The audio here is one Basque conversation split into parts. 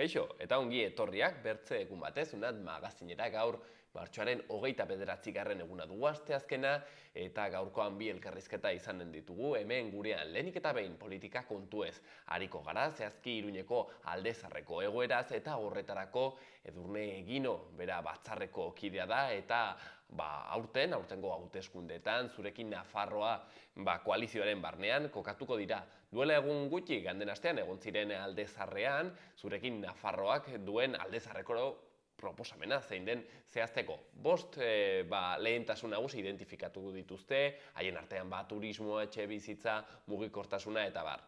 Kaixo, eta ongi etorriak bertze egun batez, unat magazinera gaur martxoaren 29. eguna dugu asteazkena, eta gaurkoan bi elkarrizketa izanen ditugu, hemen gurean lehenik eta behin politika kontuez hariko gara, zehazki Iruñeko Aldezarreko egoeraz, eta horretarako Edurne Egino, bera batzarreko kidea da, eta aurtengo hauteskundeetan zurekin Nafarroa koalizioaren barnean kokatuko dira. Duela egun gutxi, ganden astean egon ziren Aldezarrean, zurekin Nafarroak duen Aldezarreko proposamena zein den zehazteko. Bost lehentasun nagusi identifikatu dituzte, haien artean turismoa, etxebizitza, mugikortasuna eta bar.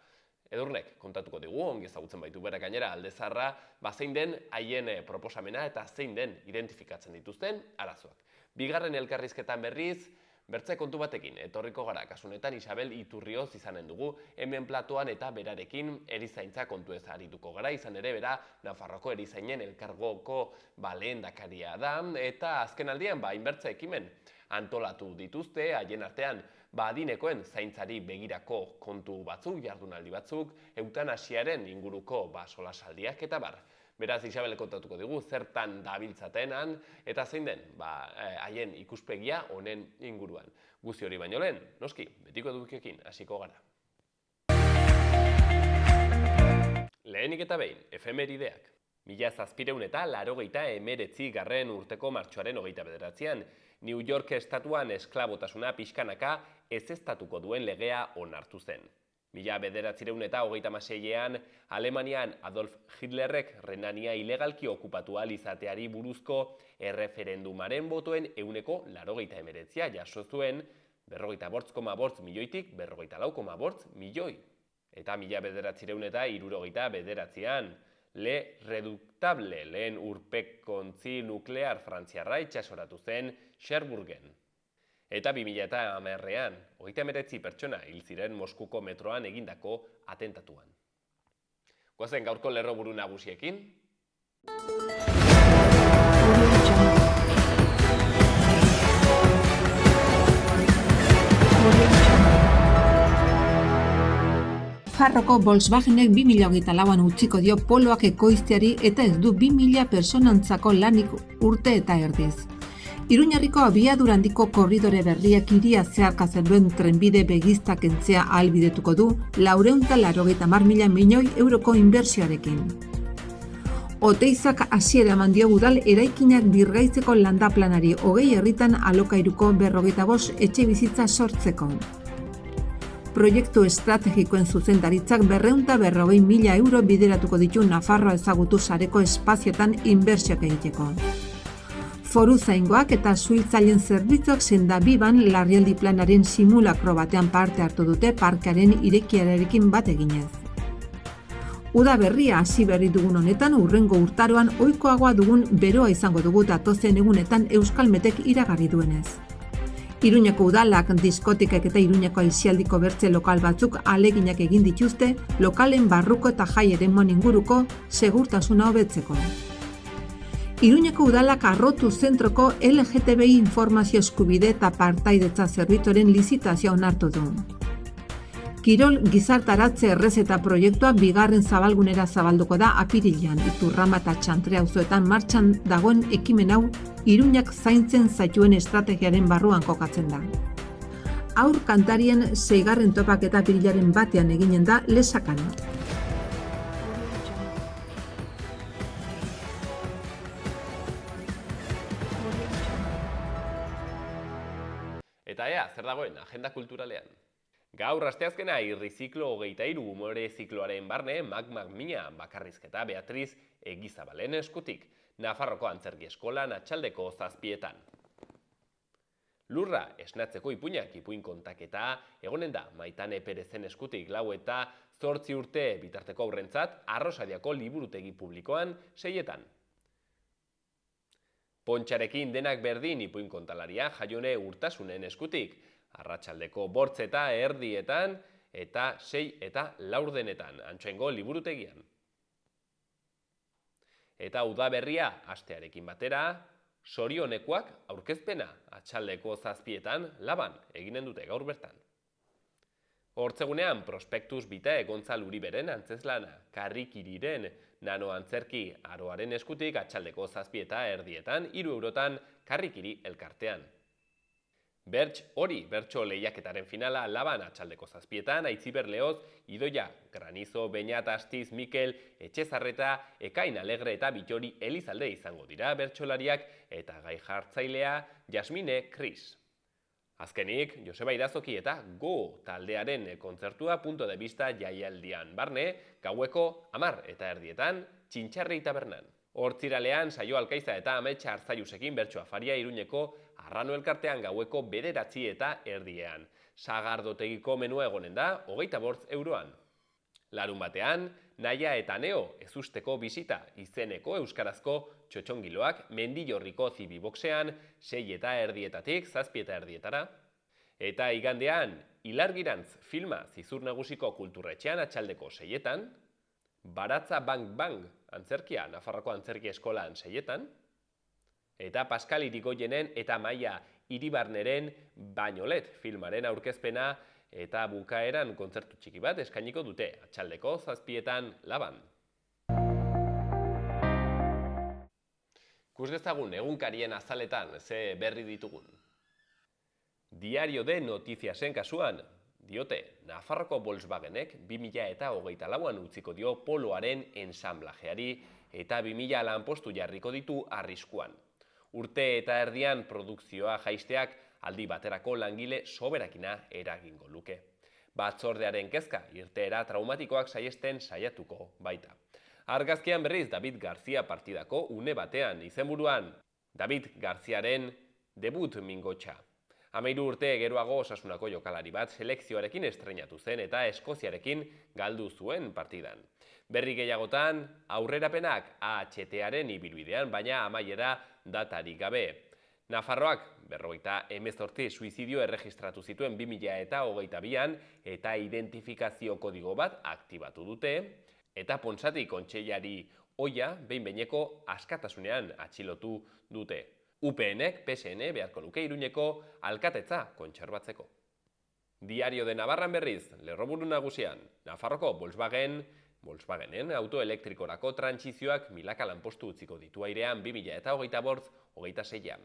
Edurnek kontatuko digu, ongi ezagutzen baitu bera gainera Aldezarra, zein den haien proposamena eta zein den identifikatzen dituzten arazoak. Bigarren elkarrizketan berriz, bertze kontu batekin, etorriko gara, kasunetan Isabel Iturrioz izanen dugu, hemen platoan eta berarekin erizaintza kontuez arituko gara, izan ere bera Nafarroko erizainen elkargoko lehendakaria da, eta azken aldian inbertze ekimen antolatu dituzte, haien artean adinekoen zaintzari begirako kontu batzuk, jardunaldi batzuk, eutanasiaren inguruko solasaldiak eta bar. Beraz, Isabel kontatuko digu zertan dabiltzatenan eta zein den haien ikuspegia honen inguruan. Guzti hori baino lehen, noski, betiko edukiokin hasiko gara. Lehenik eta behin, efemerideak. 1789 urteko martxoaren 29an, New York estatuan esklabotasuna pixkanaka ezeztatuko duen legea onartu zen. 1936an, Alemanian Adolf Hitlerrek Renania ilegalki okupatu ahal izateari buruzko erreferendumaren botoen 89% jaso zuen, 48,5 milioitik 44,5 milioi. Eta 1969an, Le Redoutable lehen urpekontzi nuklear frantziarra itxasoratu zen Cherbourgen. Eta 2010an, 39 pertsona hil ziren Moskuko metroan egindako atentatuan. Goazen gaurko lerroburu nagusiekin. Nafarroko Volkswagenek 2024an utziko dio poloak ekoizteari eta ez du 2000 personantzako lanik urte eta erdiz. Iruñarriko abiadura handiko korridore berriak hiria zeharkatzen duen trenbide begizta kentzea ahalbidetuko du 480.000 milioi euroko inbertsioarekin. Oteizak hasiera eman dio udal eraikinak birgaitzeko landa planari 20 herritan alokairuko 45 etxebizitza sortzeko. Proiektu estrategikoen zuzendaritzak 240.000 euro bideratuko ditu Nafarroa ezagutu sareko espazioetan inbertsioak egiteko. Foruzaingoak eta suhiltzaileen zerbitzuak sendabiban larrialdi planaren simulakro batean parte hartu dute parkearen irekiarekin bat eginez. Uda berria hasi berri dugun honetan hurrengo urtaroan ohikoagoa dugun beroa izango dugu datozen egunetan Euskalmetek iragarri duenez. Iruñeko udalak, diskotikak eta Iruñeko aisialdiko bertze lokal batzuk ahaleginak egin dituzte lokalen barruko eta jai eremuan inguruko segurtasuna hobetzeko. Iruñeko udalak Arrotu zentroko LGTBI informazio eskubide eta partaidetza zerbitzuaren lizitazioa onartu du. Kirol gizartaratze errezeta proiektua bigarren zabalgunera zabalduko da apirilean, Iturrama eta Txantre auzoetan martxan dagoen ekimen hau Iruñak zaintzen zaituen estrategiaren barruan kokatzen da. Haur kantarien 6. topaketa apirilaren batean eginen da Lesakan. Eta zer dagoen agenda kulturalean? Gaur asteazkena irriziklo 23 umore zikloaren barne Magmina bakarrizketa Beatriz Egizabalen eskutik, Nafarroko Antzerki Eskolan atxaldeko 7:00. Lurra esnatzeko ipuinak ipuin kontaketa egonen da Maitane Perezen eskutik 4 eta 8 urte bitarteko aurrentzat Arrosadiako liburutegi publikoan 6:00. Pontxarekin denak berdin ipuin kontalaria Jaione Urtasunen eskutik, arratsaldeko 8 eta erdietan eta 6 eta 4 Antsoaingo liburutegian. Eta udaberria astearekin batera, sorionekoak aurkezpena atxaldeko 7:00 Laban eginen dute gaur bertan. Hortzegunean Prospektus Vitae Gontzal Uriberen antzeslana, Karrikiriren nanoantzerki aroaren eskutik atxaldeko 7:30 €, Karrikiri elkartean. Bertx hori, bertso lehiaketaren finala Laban atxaldeko 7:00, Aitziber Leoz, Idoia, Granizo, Beñat, Astiz, Mikel, Etxezarreta, Ekain Alegre eta Bitori Elizalde izango dira bertsolariak eta gai jartzailea Jasmine Kris. Azkenik, Joseba Irazoki eta Go taldearen kontzertua punto de vista jaialdian barne, gaueko 10:30 Txintxarri tabernan. Hortziralean, Saio Alkaiza eta Ametsa Arzaiusekin bertso afaria Iruñeko Arrano elkartean gaueko 9:30. Sagardotegiko menua egonen da, 25 €. Larun batean, Naia eta Neo ezusteko bisita izeneko euskarazko txotxongiloak Mendillorriko Zibiboxean 6:30 7:30. Eta igandean, Ilargirantz filma Zizur Nagusiko Kulturretxean atxaldeko 6:00, Baratza Bang Bang antzerkia Nafarroko Antzerki Eskolan 6:00, eta Pascal Irigoyenen eta Maia Iribarneren Bainolet filmaren aurkezpena eta bukaeran kontzertu txiki bat eskainiko dute, atxaldeko 7:00 Laban. Ikus dezagun egunkarien azaletan ze berri ditugun. Diario de Notiziasen kasuan, diote, Nafarroko Volkswagenek 2024an utziko dio poloaren ensamblajeari eta 2000 lanpostu jarriko ditu arriskuan. Urte eta erdian produkzioa jaisteak aldi baterako langile soberakina eragingo luke. Batzordearen kezka irteera traumatikoak saihesten saiatuko baita. Argazkian berriz David Garzia partidako une batean izenburuan David Garziaren debut mingotxa. 13 urte geroago Osasunako jokalari bat selekzioarekin estreinatu zen eta Eskoziarekin galdu zuen partidan. Berri gehiagotan, aurrerapenak AHT-aren ibilbidean, baina amaiera datarik gabe. Nafarroak 58 suizidio erregistratu zituen 2022an eta identifikazio kodigo bat aktibatu dute, eta Ponsati kontseilari ohia behin-behineko askatasunean atxilotu dute. UPNek PSN beharko luke Iruñeko alkatetza kontserbatzeko. Diario de Navarran berriz, lerroburu nagusian, Nafarroko Volkswagenen autoelektrikorako trantsizioak milaka lanpostu utziko ditu airean 2025-26.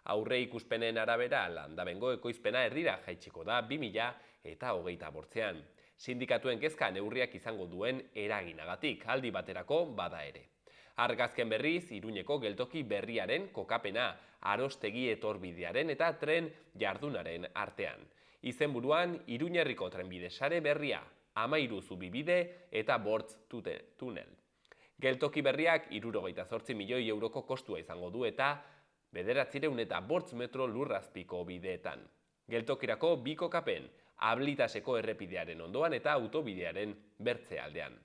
Aurre ikuspenen arabera landabengo ekoizpena erdira jaitsiko da 2028an. Sindikatuen kezka neurriak izango duen eraginagatik aldi baterako bada ere. Argazken berriz, Iruñeko geltoki berriaren kokapena, Arostegi etorbidearen eta tren jardunaren artean. Izenburuan, Iruñerriko trenbide sare berria, 13 zubibide eta 8 tunel. Geltoki berriak 68 milioi euroko kostua izango du eta 905 metro lurrazpiko bideetan. Geltokirako 2 kokapen, Ablitaseko errepidearen ondoan eta autobidearen bertzealdean.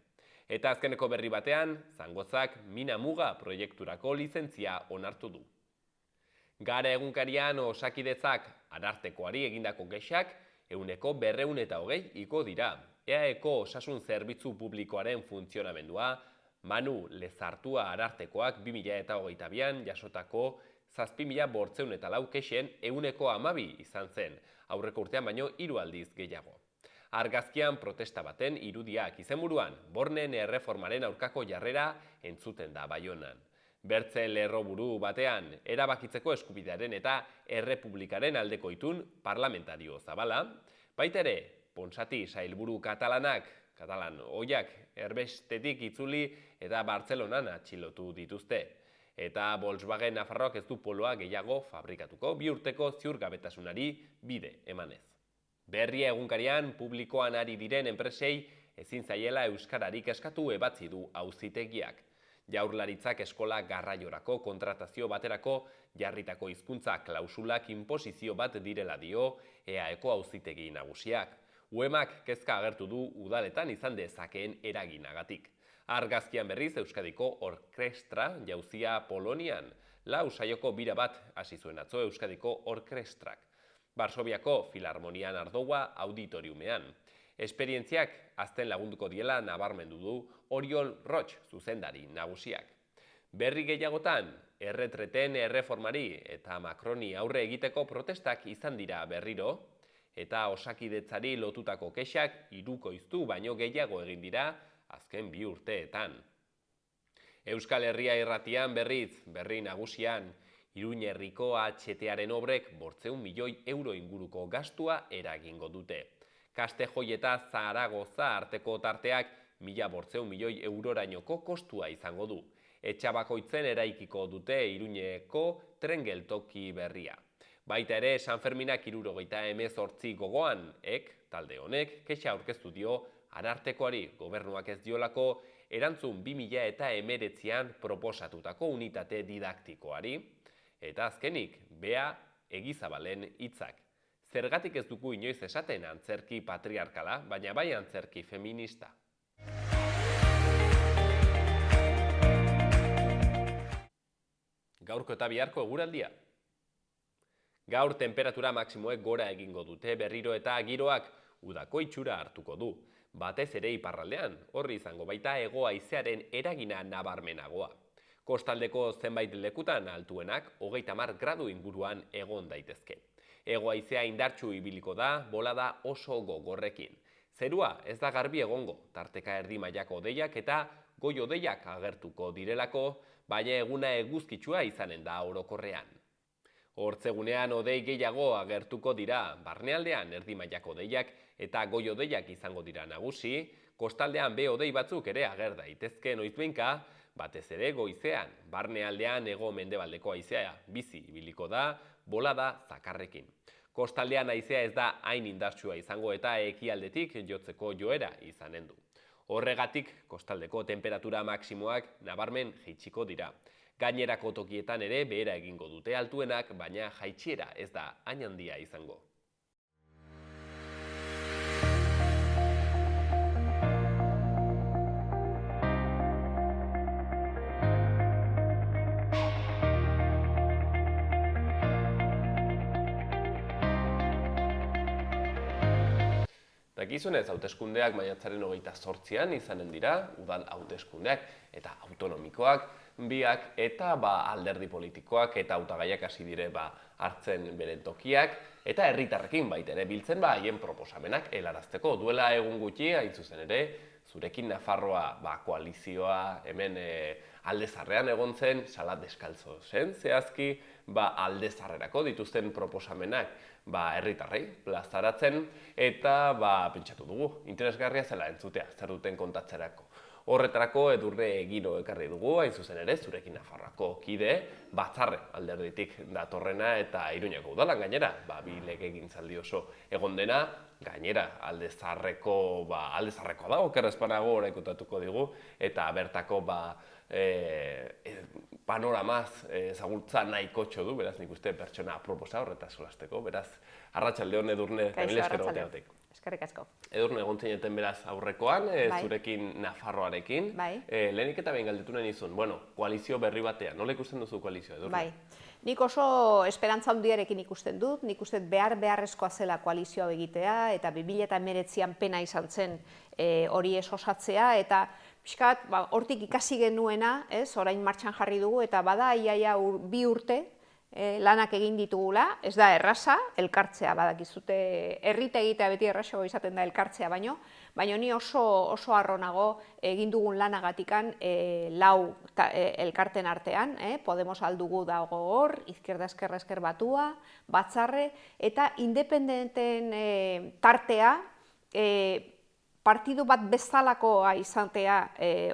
Eta azkeneko berri batean, Zangozak Mina Muga proiekturako lizentzia onartu du. Gara egunkarian Osakidetzak Arartekoari egindako kexak 220 iko dira. EAEko osasun zerbitzu publikoaren funtzionamendua Manu Lezartua Arartekoak 2022an jasotako 7.804 kexen 112 izan zen, aurreko urtean baino 3 aldiz gehiago. Argazkian protesta baten irudiak izenburuan, Bornen erreformaren aurkako jarrera entzuten da Baionan. Bertzen lerroburu batean, erabakitzeko eskubidearen eta errepublikaren aldeko itun parlamentario zabala, baita ere, Ponsati sailburu katalan oiak erbestetik itzuli eta Bartzelonan atxilotu dituzte. Eta Volkswagen Nafarroak ez du poloa gehiago fabrikatuko 2 urteko ziurgabetasunari bide emanez. Berria egunkarian publikoan ari diren enpresei ezin zaiela euskararik eskatu ebatzi du auzitegiak. Jaurlaritzak eskola garraiorako kontratazio baterako jarritako hizkuntza klausulak inposizio bat direla dio EAEko auzitegi nagusiak. UEMak kezka agertu du udaletan izan dezakeen eraginagatik. Argazkian berriz Euskadiko Orkestra jauzia Polonian, 4 saioko bira bat hasi zuen atzo Euskadiko Orkestrak. Varsoviako Filarmonian ardoa auditoriumean. Esperientziak azten lagunduko diela nabarmendu du Oriol Roch zuzendari nagusiak. Berri gehiagotan, erretreten erreformari eta Macroni aurre egiteko protestak izan dira berriro, eta Osakidetzari lotutako kexak hirukoiztu baino gehiago egin dira azken 2 urteetan. Euskal Herria Irratian berriz, berri nagusian, Iruña herriko HTaren obrek 800 milioi euro inguruko gastua eragingo dute. Kastejoi eta Zaragoza arteko tarteak 1.800 milioi eurorainoko kostua izango du. Etxabakoitzen eraikiko dute Iruñeko tren geltoki berria. Baita ere, Sanferminak 78 gogoan, talde honek, kexa aurkeztu dio Arartekoari, gobernuak ez diolako erantzun 2019an proposatutako unitate didaktikoari, eta azkenik, Bea Egizabalen hitzak. Zergatik ez dugu inoiz esaten antzerki patriarkala, baina bai antzerki feminista. Gaurko eta biharko eguraldia. Gaur temperatura maksimoek gora egingo dute berriro eta giroak udako itxura hartuko du. Batez ere iparraldean, horri izango baita hego haizearen eragina nabarmenagoa. Kostaldeko zenbait lekutan altuenak 30 gradu inguruan egon daitezke. Hego haizea indartsu ibiliko da, bolada oso gogorrekin. Zerua ez da garbi egongo, tarteka erdi mailako hodeiak eta goi hodeiak agertuko direlako, baina eguna eguzkitsua izanen da orokorrean. Hortzegunean hodei gehiago agertuko dira, barnealdean erdi mailako hodeiak eta goi hodeiak izango dira nagusi, kostaldean be hodei batzuk ere ager daitezke noizbehinka, batez ere goizean, barnealdean hego-mendebaldeko haizea bizi ibiliko da, bolada zakarrekin. Kostaldean haizea ez da hain indartsua izango eta ekialdetik jotzeko joera izanen du. Horregatik, kostaldeko temperatura maksimoak nabarmen jaitsiko dira. Gainerako tokietan ere behera egingo dute altuenak, baina jaitsiera ez da hain handia izango. Dakizunez, hauteskundeak maiatzaren 28an izanen dira, udal hauteskundeak eta autonomikoak, biak eta alderdi politikoak eta hautagaiak hasi dire hartzen beren tokiak, eta herritarrekin baita ere biltzen haien proposamenak helarazteko. Duela egun gutxi, hain zuzen ere, zurekin Nafarroa koalizioa hemen Aldezarrean egon zen, Salat deskalzo zen, zehazki Aldezarrerako dituzten proposamenak herritarrei plazaratzen, eta pentsatu dugu, interesgarria zela entzutea, zer duten kontatzerako. Horretarako Edurne Egiro ekarri dugu, hain zuzen ere, zurekin Nafarroako kide, Batzarre alderditik datorrena eta Iruñako udalan gainera, bi legegintzaldi oso egon dena, gainera Aldezarrekoa da, okerrezpanago oraikotatuko digu, eta bertako panoramaz ezagutza nahikotxo du, beraz nik uste pertsona aproposa horretaz solasteko, beraz, arratsaldeon Edurne, eta mila esker egoteagatik. Eskerrik asko. Edurne, egon zineten beraz aurrekoan, zurekin Nafarroarekin. Lehenik eta behin galdetu nahi nizun, koalizio berri batean, nola ikusten duzu koalizioa, Edurne? Bai. Nik oso esperantza handiarekin ikusten dut, nik uste beharrezkoa zela koalizioa egitea, eta 2019an pena izan zen hori ez osatzea, eta pixkat, hortik ikasi genuena, orain martxan jarri dugu, eta bada iaia 2 urte lanak egin ditugula, ez da erraza, elkartzea badakizute, herrita egitea beti errazago izaten da elkartzea baino ni oso harronago egin dugun lanagatikan 4 elkarten artean, Podemos aldugu dago hor, Izquierda Ezker Batua, Batzarre, eta independenten tartea, partidu bat bezalakoa izatea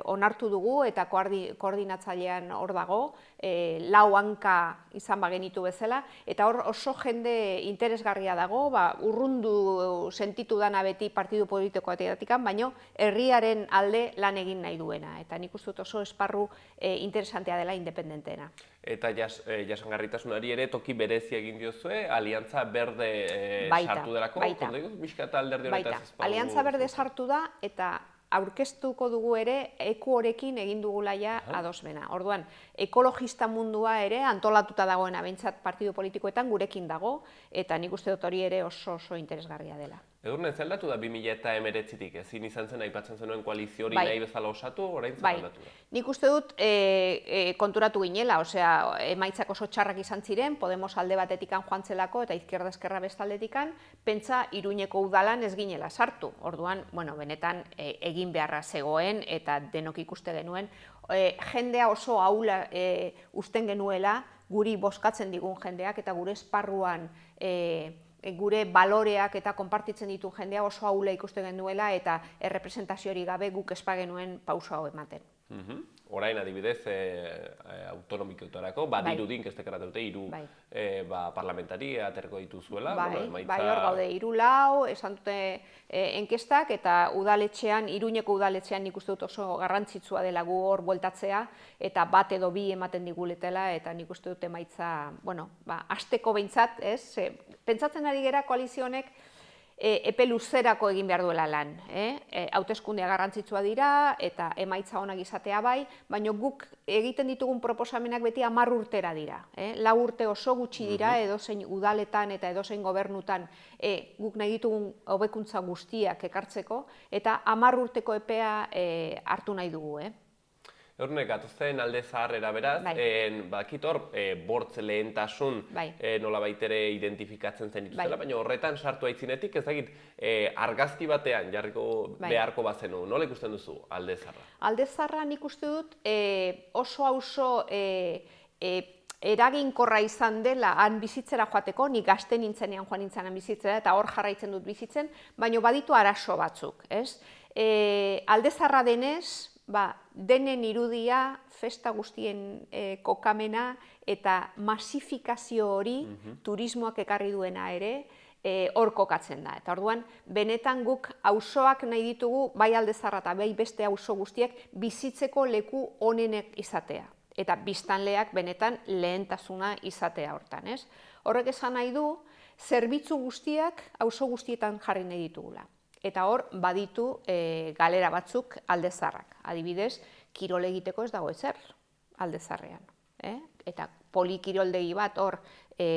onartu dugu eta koordinatzailean hor dago, 4 hanka izan bagenitu bezala, eta hor oso jende interesgarria dago, urrundu sentitu dana beti partidu politikoetatik, baino herriaren alde lan egin nahi duena, eta nik uste dut oso esparru interesantea dela independenteena. Eta jasangarritasunari ere toki berezia egin diozue, Aliantza Berde sartu delako? Baita. Aliantza Berde sartu da, eta aurkeztuko dugu ere EKUorekin egin dugula ja adosmena. Orduan, ekologista mundua ere antolatuta dagoena behintzat partidu politikoetan gurekin dago, eta nik uste dut hori ere oso interesgarria dela. Edurne, ez aldatu da 2019-tik, ezin izan zen aipatzen zenuen koalizio hori Bai. nahi bezala osatu, orain zer Bai, aldatu da? nik uste dut konturatu ginela, osea, emaitzak oso txarrak izan ziren, Podemos alde batetikan joan zelako eta Izquierda Esquerra bestaldetikan, pentsa Iruñeko udalan ez ginela sartu. Orduan, bueno, benetan egin beharra zegoen eta denok ikuste genuen, jendea oso ahula usten genuela, guri bozkatzen digun jendeak eta gure esparruan gure baloreak eta konpartitzen ditu jendea oso ahula ikusten genuela eta errepresentazioari gabe guk ez bagenuen pauso hau ematen. Orain adibidez, autonomikoetarako, badirudin, kestekara dute, hiru parlamentari aterko dituzuela. Bai, hor gaude, 3-4, esan dute enkestak, eta udaletxean, Iruñeko udaletxean nik uste dut oso garrantzitsua dela gu hor bueltatzea, eta bat edo bi ematen diguletela, eta nik uste dut emaitza, bueno, asteko behintzat, ez? Pentsatzen ari gera koalizio honek epe luzerako egin behar duela lan. Hauteskundea garrantzitsua dira eta emaitza onak izatea bai, baina guk egiten ditugun proposamenak beti 10 urtera dira. 4 urte oso gutxi dira edozein udaletan eta edozein gobernutan guk nahi ditugun hobekuntza guztiak ekartzeko eta 10 urteko epea hartu nahi dugu. Edurne, gatozen alde zaharrera beraz, bakit hor, bortz lehentasun nola baitere identifikatzen zen dituzela, baina horretan sartu aitzinetik, ez dakit, argazki batean jarriko beharko bazenu, nola ikusten duzu alde zaharra? Alde zaharra nik uste dut oso eraginkorra izan dela han bizitzera joateko, nik gazte nintzenean joan nintzenean bizitzera eta hor jarraitzen dut bizitzen, baina baditu arazo batzuk, ez? Alde zaharra denez, denen irudia, festa guztien kokamena eta masifikazio hori turismoak ekarri duena ere hor kokatzen da. Eta orduan, benetan guk auzoak nahi ditugu, bai alde zaharra eta bai beste auzo guztiek bizitzeko leku onenek izatea. Eta biztanleak benetan lehentasuna izatea hortan, ez? Horrek esan nahi du, zerbitzu guztiak auzo guztietan jarri nahi ditugula. Eta hor, baditu galera batzuk alde zaharrak. Adibidez, kirol egiteko ez dago ezer alde zaharrean. Eta polikiroldegi bat hor,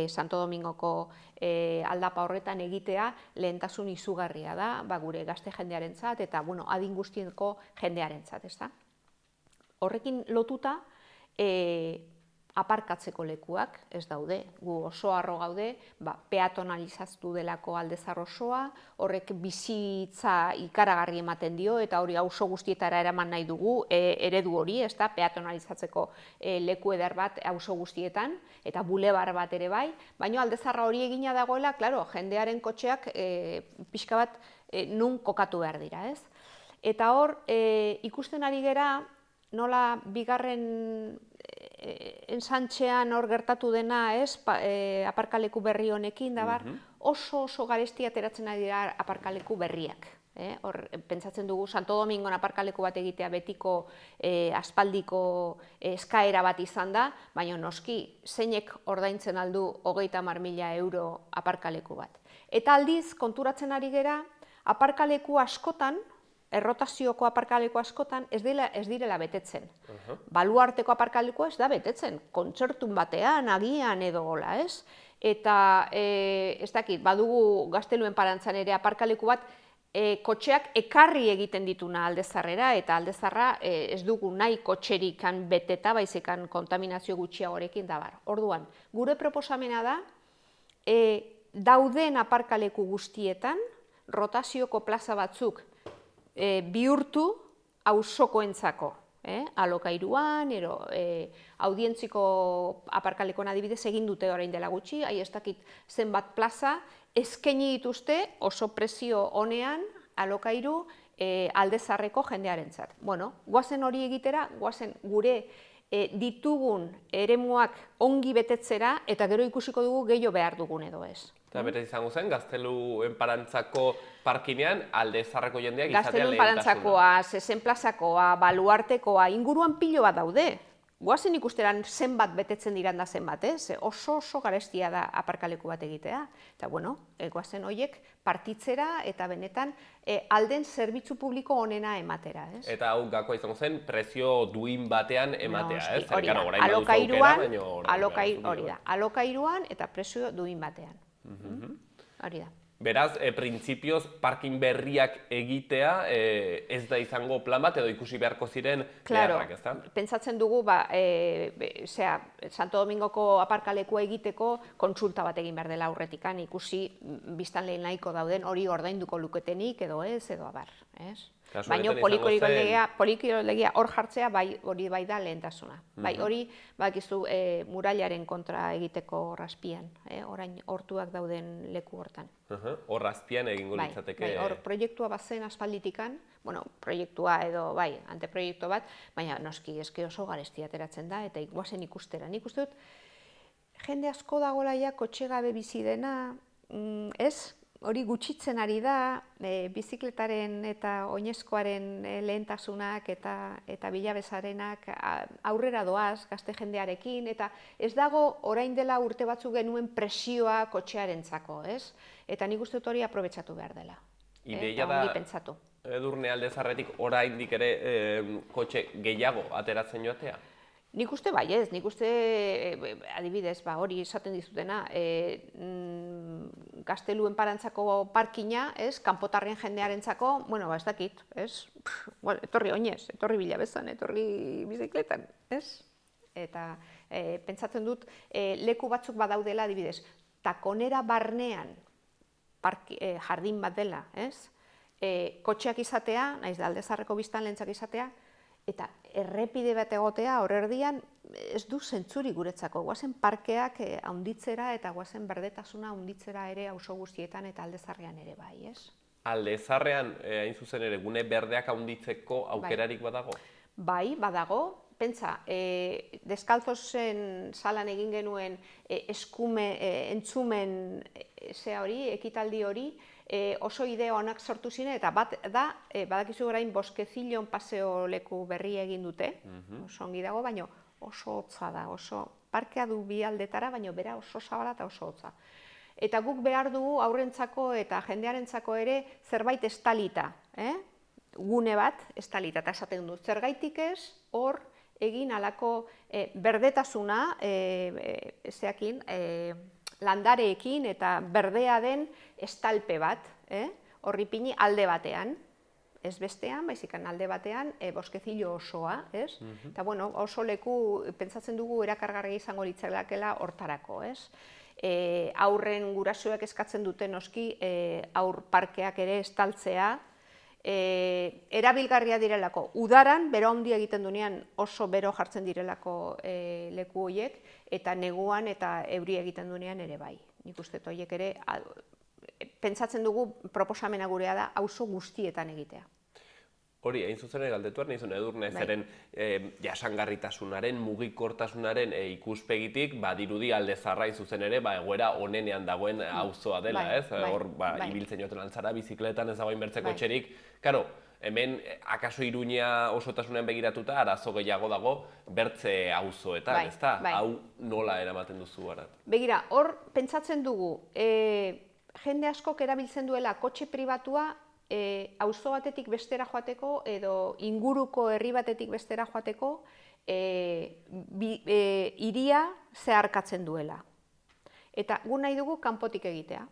Santo Domingoko aldapa horretan egitea lehentasun izugarria da, gure gazte jendearentzat eta adin guztienko jendearentzat, ezta? Horrekin lotuta, aparkatzeko lekuak ez daude, gu oso harro gaude, peatonalizaztu delako alde zahar osoa, horrek bizitza ikaragarri ematen dio, eta hori auzo guztietara eraman nahi dugu, eredu hori, ez da, peatonalizatzeko leku eder bat auzo guztietan, eta bulebar bat ere bai, baina alde zaharra hori egina dagoela, klaro, jendearen kotxeak pixka bat nun kokatu behar dira, ez? Eta hor, ikusten ari gera, nola bigarren ensantxean hor gertatu dena, ez, aparkaleku berri honekin, oso garesti ateratzen ari dira aparkaleku berriak. Hor, pentsatzen dugu Santo Domingon aparkaleku bat egitea betiko aspaldiko eskaera bat izan da, baina noski, zeinek ordaintzen aldu 30.000 euro aparkaleku bat. Eta aldiz, konturatzen ari gera, aparkaleku askotan, errotazioko aparkaleko askotan ez direla betetzen. Baluarteko aparkaleko ez da betetzen, kontzertun batean, agian edo gola, ez? Eta, ez dakit, badugu Gazteluen Parantzan ere aparkaleku bat, kotxeak ekarri egiten dituna alde zaharrera, eta alde zaharra ez dugu nahi kotxerikan beteta, baizekan kontaminazio gutxiagorekin dabar. Orduan, gure proposamena da, dauden aparkaleku guztietan, rotazioko plaza batzuk bihurtu auzokoentzako, alokairuan, audientziko aparkalekon adibidez egin dute orain dela gutxi, ez dakit zenbat plaza, eskaini dituzte oso prezio honean alokairu alde zaharreko jendearentzat. Bueno, goazen hori egitera, goazen gure ditugun eremuak ongi betetzera eta gero ikusiko dugu gehiago behar dugun edo ez. Eta bere izango zen, Gazteluen Parantzako parkinean alde zaharreko jendeak izatea Gazteluen lehentasuna. Parantzakoa, Zezen plazakoa, Baluartekoa, inguruan pilo bat daude. Goazen ikusteran zenbat betetzen diran da zenbat, oso garestia da aparkaleku bat egitea. Eta, bueno, goazen horiek partitzera eta benetan alden zerbitzu publiko onena ematera, ez? Eta hau gakoa izango zen, prezio duin batean ematea, ez? Hori da, alokairuan eta prezio duin batean. Hori da. Beraz, printzipioz, parking berriak egitea ez da izango plan bat, edo ikusi beharko ziren beharrak, ezta? Pentsatzen dugu, Santo Domingoko aparkalekua egiteko kontsulta bat egin behar dela aurretikan, ikusi biztanle nahiko dauden hori ordainduko luketenik edo ez, edo abar, ez? Baina polikiroldegia hor jartzea hori bai da lehentasuna. Bai, hori badakizu murailaren kontra egiteko raspian, orain hortuak dauden leku hortan. Hor azpian egingo litzateke... Bai, hor proiektua bazen aspalditikan, proiektua edo anteproiektu bat, baina noski eske oso garesti ateratzen da eta guazen ikustera. Nik uste dut, jende asko dagoela ja kotxe gabe bizi dena, ez? Hori gutxitzen ari da, bizikletaren eta oinezkoaren lehentasunak eta bilabezarenak aurrera doaz gazte jendearekin, eta ez dago orain dela urte batzuk genuen presioa kotxearentzako, ez? Eta nik uste dut hori aprobetxatu behar dela. Ideia da, Edurne Aldezarretik oraindik ere kotxe gehiago ateratzen joatea? Nik uste bai ez, nik uste, adibidez, hori esaten dizutena, Gazteluen parantzako parkina, kanpotarren jendearentzako, ez dakit, etorri oinez, etorri bilabezan, etorri bizikletan, ez? Eta pentsatzen dut, leku batzuk badaudela, adibidez, takonera barnean jardin bat dela, kotxeak izatea, naiz da Aldezarreko biztanleentzak izatea, eta errepide bat egotea hor erdian ez du zentzuri guretzako. Guazen parkeak handitzera eta guazen berdetasuna handitzera ere auzo guztietan eta Aldezarrean ere bai, ez? Aldezarrean, hain zuzen ere, gune berdeak handitzeko aukerarik badago? Bai, badago. Pentsa, Deskalzozen salan egin genuen entzumen ekitaldi hori, oso idea onak sortu ziren, eta bat da, badakizu orain Boskezillon paseo leku berri egin dute, oso ongi dago, baina oso hotza da, oso parkea du bi aldetara, baina bera oso zabala eta oso hotza. Eta guk behar dugu aurrentzako eta jendearentzako ere zerbait estalita, gune bat estalita, eta esaten dut, zergaitik ez, hor egin alako berdetasuna, landareekin eta berdea den estalpe bat, horri pini alde batean, ez bestean, baizikan alde batean, Boskezillo osoa, ez? Eta oso leku, pentsatzen dugu erakargarri izango litzakeela hortarako, ez? Aurren gurasoek eskatzen dute noski, aur parkeak ere estaltzea, erabilgarria direlako. Udaran, bero handia egiten duenean oso bero jartzen direlako leku horiek, eta neguan eta euria egiten duenean ere bai. Nik uste horiek ere, pentsatzen dugu proposamena gurea da auzo guztietan egitea. Hori, hain zuzen galdetu nahi zuen Edurne, zeren jasangarritasunaren, mugikortasunaren ikuspegitik, badirudi Aldezarra hain zuzen ere, egoera onenean dagoen auzoa dela, ez? Hor, ibiltzen joaten altzara, bizikletan ez dagoen bertzeko txerik. Karo, hemen, akaso Iruña osotasunean begiratuta, arazo gehiago dago bertze auzoetan, ez da? Hau nola eramaten duzu gara? Begira, hor, pentsatzen dugu, jende askok erabiltzen duela kotxe pribatua, auzo batetik bestera joateko edo inguruko herri batetik bestera joateko hiria zeharkatzen duela. Eta gu nahi dugu kanpotik egitea.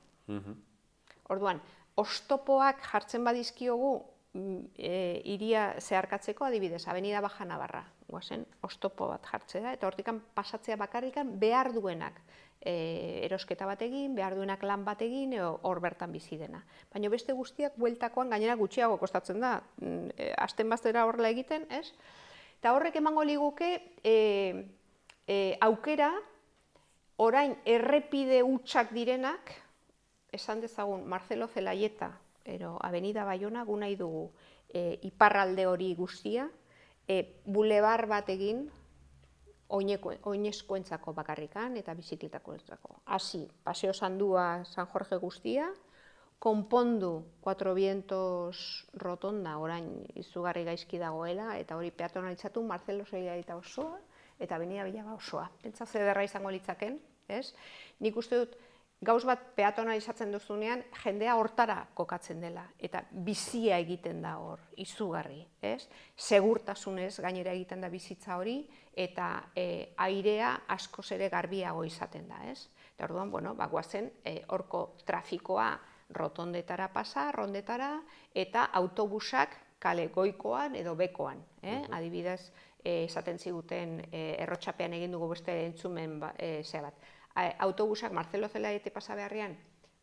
Orduan, oztopoak jartzen badizkiogu hiria zeharkatzeko, adibidez, Avenida Baja Navarra. Guazen, oztopo bat jartzea, eta hortikan pasatzea bakarrikan behar duenak. Erosketa bat egin, behar duenak lan bat egin, hor bertan bizi dena. Baina beste guztiak bueltakoan gainera gutxiago kostatzen da, azten baztera horrela egiten, ez? Eta horrek emango liguke aukera, orain errepide hutsak direnak, esan dezagun Marcelo Zelaieta, Avenida Bayona, gu nahi dugu iparralde hori guztia, bulebar bat egin, oinezkoentzako bakarrikan eta bizikletakoentzako. Hasi, Paseo Sandua, San Jorge guztia, konpondu Cuatro Vientos rotonda orain izugarri gaizki dagoela, eta hori peatonalitzatu Marcelo Zelaieta osoa eta Avenida Bilaba osoa. Pentsa zederra izango litzaken, ez? Nik uste dut, gauz bat peatonalizatzen duzunean, jendea hortara kokatzen dela, eta bizia egiten da hor, izugarri, ez? Segurtasunez gainera egiten da bizitza hori, eta airea askoz ere garbiago izaten da, ez? Eta orduan, guazen, horko trafikoa rotondetara pasa, rondetara, eta autobusak kale goikoan edo bekoan. Adibidez, esaten ziguten errotxapean egin dugu beste entzumen zea bat. Autobusak Marcelo Zelaiete pasa beharrean,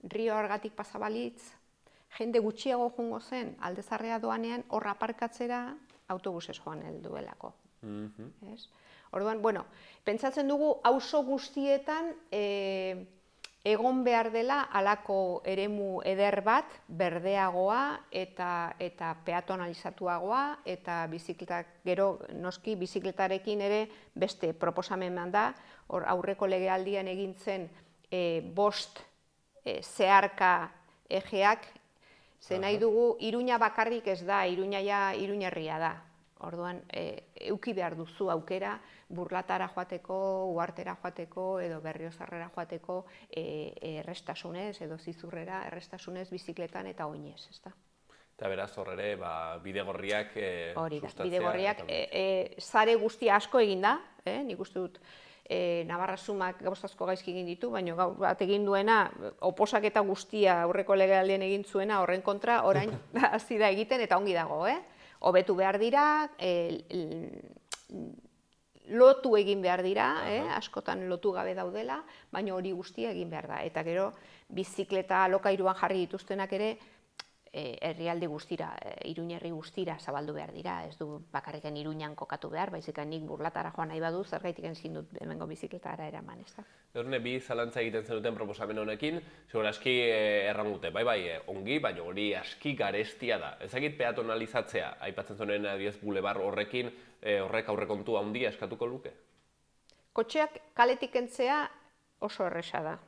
Rio Argatik pasa balitz, jende gutxiago joango zen Aldezarrea doanean hor aparkatzera autobusez joan helduelako. Orduan, bueno, pentsatzen dugu auzo guztietan egon behar dela halako eremu eder bat, berdeagoa eta peatonalizatuagoa, eta bizikletak, gero noski bizikletarekin ere beste proposamen da, hor aurreko legealdian egin zen 5 zeharka ejeak, ze nahi dugu, Iruña bakarrik ez da, Iruña herria da. Orduan, euki behar duzu aukera, Burlatara joateko, Uhartera joateko, edo Berriozarrera joateko errestasunez, edo Zizurrera errestasunez, bizikletan eta oinez, ezta? Eta beraz hor ere, bidegorriak sustatzea. Hori da, bidegorriak sare guztia asko egin da, nik uste dut, Navarra Sumak gauzazko gaizki egin ditu, baina gaur bat egin duena, oposaketa guztia aurreko legealdian egin zuena horren kontra, orain hasi da egiten eta ongi dago, hobetu behar dira, lotu egin behar dira, askotan lotu gabe daudela, baina hori guztia egin behar da. Eta gero, bizikleta alokairuan jarri dituztenak ere, herrialde guztira, Iruña herri guztira zabaldu behar dira, ez du bakarriken Iruñan kokatu behar, baizik nik Burlatara joan nahi badu, zergaitik ezin dut hemengo bizikletara eraman, ez da. Edurne, bi zalantza egiten zenuten proposamen honekin, segur aski errangute, bai, ongi, baina hori aski garestia da. Ezagit peatonalizatzea, aipatzen zuen adibidez bulebar horrekin, horrek aurrekontu handia eskatuko luke? Kotxeak kaletik kentzea oso erresa da.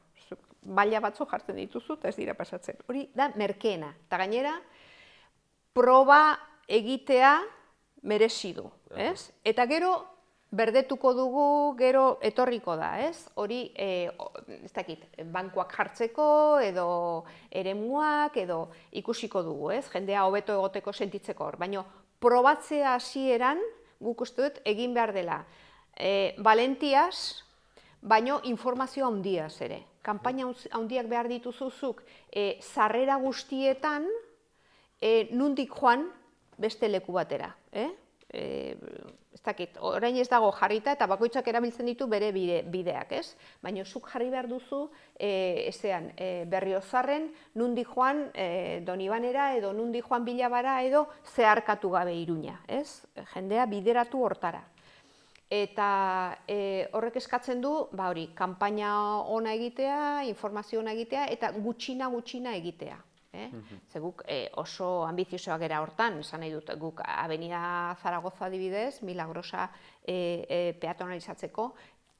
Baila batzu jartzen dituzu eta ez dira pasatzen. Hori da merkeena. Eta gainera, proba egitea merezi du, ez? Eta gero, berdetuko dugu, gero etorriko da, ez? Hori, ez dakit, bankuak jartzeko, edo eremuak, edo ikusiko dugu, ez? Jendea hobeto egoteko sentitzeko hor. Baina, probatzea hasieran, guk uste dut, egin behar dela. Valentiaz, baino informazio handiaz ere. Kanpaina handiak behar dituzuzuk sarrera guztietan nundik joan beste leku batera. Ez dakit, orain ez dago jarrita eta bakoitzak erabiltzen ditu bere bideak, ez? Baina zuk jarri behar duzu Berriozarren nundik joan Donibanera edo nundik joan Bilabara edo zeharkatu gabe Iruña, ez? Jendea bideratu hortara. Eta horrek eskatzen du, hori, kanpaina ona egitea, informazio ona egitea, eta gutxina egitea. Ze guk oso ambiziosoak gara hortan, esan nahi dut, guk Avenida Zaragoza adibidez, Milagrosa peatonalizatzeko,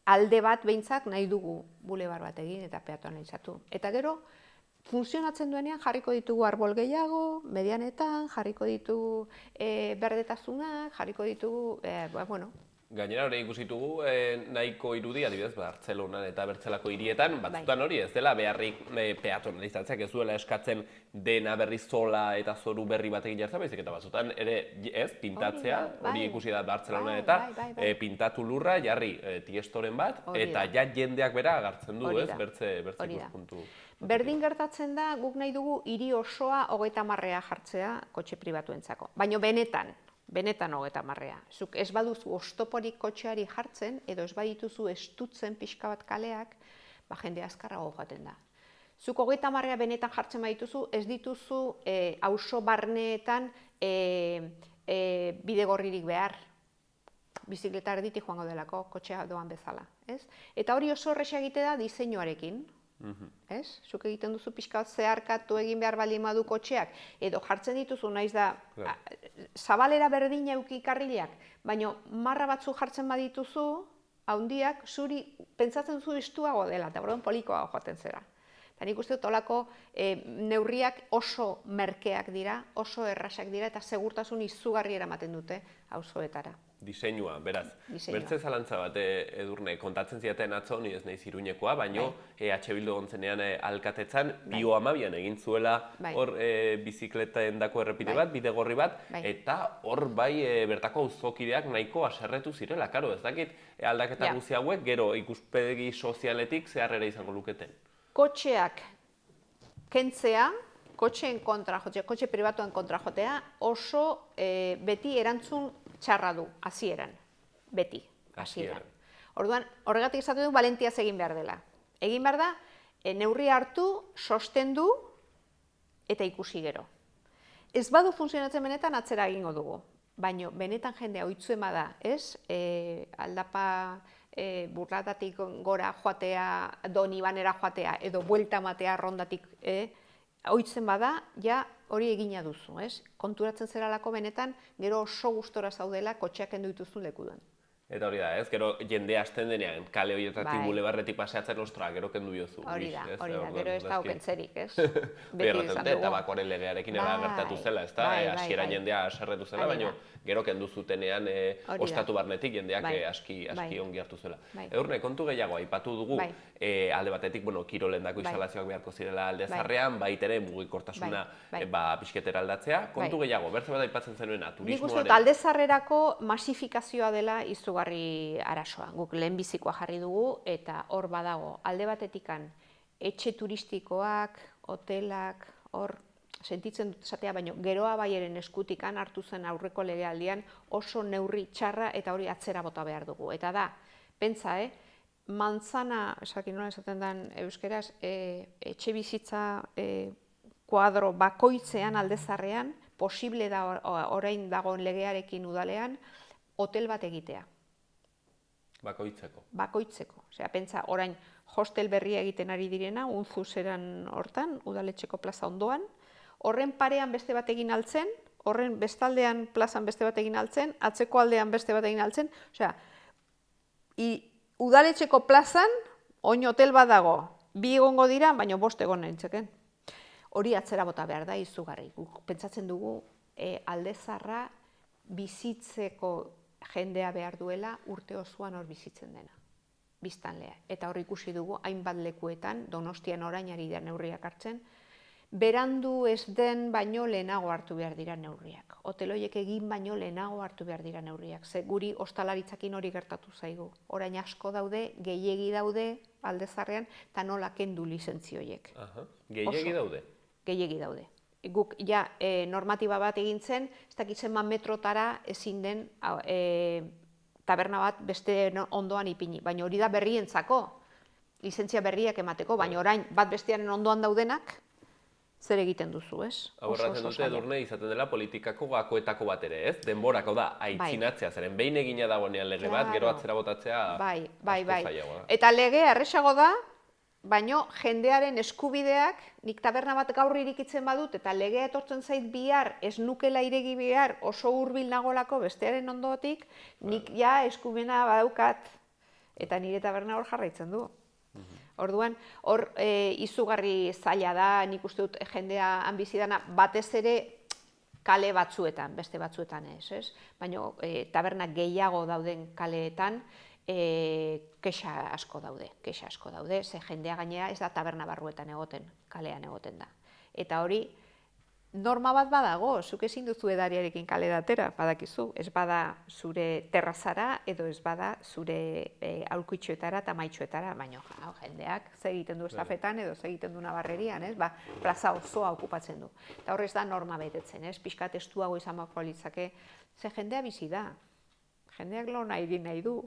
alde bat behintzak nahi dugu bulebar bat egin eta peatonalizatu. Eta gero, funtzionatzen duenean jarriko ditugu arbol gehiago, medianetan, jarriko ditugu berdetasunak, jarriko ditugu, bueno, Gainera hori ikusitugu nahiko irudi, adibidez, Bartzelonan eta Bertzelako hirietan, batzutan hori ez dela beharrik peatonalizatzeak ez duela eskatzen dena berriz zola eta zoru berri batekin jartzen, baizik eta batzutan ere ez, pintatzea, hori ikusi da Bartzelonan eta pintatu lurra, jarri tiestoren bat, eta ja jendeak bera agartzen du, ez, bertze ikuspuntu. Berdin gertatzen da, guk nahi dugu hiri osoa 30 jartzea kotxe pribatuentzako, baina benetan 30. Zuk ez baduzu oztoporik kotxeari jartzen, edo ez badituzu estutzen pixka bat kaleak, jende azkarrago joaten da. Zuk 30 benetan jartzen badituzu, ez dituzu auzo barneetan bidegorririk behar. Bizikleta erditik joango delako, kotxea doan bezala. Eta hori oso horrexea egite da diseinuarekin. Zuk egiten duzu pixka bat zeharkatu egin behar baldin badu kotxeak, edo jartzen dituzu naiz da zabalera berdina euki karrilak, baina marra batzu jartzen badituzu, handiak, zuri pentsatzen zu estuago dela, eta orduan polikoago joaten zera. Eta nik uste dut olako neurriak oso merkeak dira, oso errasak dira, eta segurtasun izugarri eramaten dute auzoetara. Diseinua, beraz. Bertze zalantza bat, Edurne, kontatzen ziaten atzo, ni ez nahiz Iruñekoa, baina EH Bildu gontzenean alkatetzan, Pio Amabian egin zuela hor bizikleten dako errepide bat, bidegorri bat, eta hor bai bertako auzokideak nahiko haserretu zirela, karo, ez dakit aldaketa guzi hauek, gero ikuspegi sozialetik zeharrera izango luketen. Kotxeak kentzea, kotxeen kontra jotea, kotxe pribatuen kontra jotea, oso beti erantzun txarra du, hasieran, beti, hasieran. Orduan, horregatik esate du, valentiaz egin behar dela. Egin behar da, neurri hartu, sostendu eta ikusi gero. Ez badu funtzionatzen benetan atzera egingo dugu, baina benetan jendea ohitzuen bada, ez? Aldapa burlatatik gora joatea, Donibanera joatea, edo buelta matea rondatik ohitzen bada, ja hori egina duzu, ez? Konturatzen zeralako benetan, gero oso gustora zaudela kotxeak kendu dituzun lekudan. Eta hori da, ez? Gero jendea hasten denean, kale horietatik bulebarretik paseatzen ostra, gero kendu jozu. Hori da, gero ez da okentzerik, ez? Beti izan dugu. Tabakoaren legearekin ere gertatu zela, ez da? Hasieran jendea haserretu zela, baina gero kendu zutenean ostatu barnetik jendeak aski ongi hartu zela. Edurne, kontu gehiago, aipatu dugu, alde batetik, kirolendako instalazioak beharko zirela alde zarrean, baitere mugikortasuna pixketera aldatzea. Kontu gehiago, bertze bat aipatzen zenuena, turismoaren... Nik uste alde zarrerako masifikazioa dela izugarri arazoa. Guk lehenbizikoa jarri dugu eta hor badago. Alde batetikan etxe turistikoak, hotelak, hor sentitzen dut esatea, baina geroa baieren eskutikan hartu zen aurreko legealdian oso neurri txarra eta hori atzera bota behar dugu. Eta da, pentsa, manzana, esakin nola esaten den euskeraz, etxe bizitza kuadro bakoitzean aldezarrean, posible da orain dagoen legearekin udalean, hotel bat egitea. Bakoitzeko? Bakoitzeko. Osea, pentsa, orain hostel berria egiten ari direna, unzuzeran hortan, udaletxeko plaza ondoan, horren parean beste bat egin altzen, horren bestaldean plazan beste bat egin altzen, atzeko aldean beste bat egin altzen, osea, udaletxeko plazan, oin hotel bat dago, bi egongo dira, baina 5 egon nintzeken. Hori atzera bota behar da izugarri. Pentsatzen dugu aldezarra bizitzeko jendea behar duela urte osoan hor bizitzen dena, biztanlea. Eta hor ikusi dugu, hainbat lekuetan, Donostian orain ari da neurriak hartzen, berandu ez den baino lehenago hartu behar dira neurriak. Hotel horiek egin baino lehenago hartu behar dira neurriak. Ze guri ostalaritzakin hori gertatu zaigu. Orain asko daude, gehiegi daude aldezarrean, eta nola kendu lizentzio horiek. Gehiegi daude? Gehiegi daude. Guk ja normatiba bat egin zen, ez dakitzen metrotara ezin den taberna bat beste ondoan ipini. Baina hori da berrientzako, lizentzia berriak emateko, baina orain bat bestearen ondoan daudenak, zer egiten duzu, ez? Aborratzen dute Edurne izaten dela politikako gakoetako bat ere, ez? Denborako da, aitzinatzea, zeren behin egina dagoenean lege bat, gero atzera botatzea asko zailagoa. Eta legea erresago da, baino jendearen eskubideak, nik taberna bat gaur irikitzen badut, eta legea etortzen zait bihar, ez nukela iregi bihar, oso hurbil nagolako bestearen ondotik, nik ja eskubidea badaukat, eta nire taberna hor jarraitzen du. Orduan, hor izugarri zaila da, nik uste dut jendea hanbizidana batez ere kale batzuetan, beste batzuetan ez? Baina tabernak gehiago dauden kaleetan, kexa asko daude, ze jendea gainera ez da taberna barruetan egoten, kalean egoten da. Eta hori, norma bat badago, zuk ezin duzu edariarekin kale datera, badakizu, ez bada zure terrazara edo ez bada zure aulkuitxoetara eta maitxoetara, baina jendeak ze egiten du estafetan edo ze egiten du nabarrerian, plaza osoa okupatzen du. Eta horrez da norma betetzen, pixka testuago izan bako litzake, ze jendea bizi da, jendeak lo nahi du,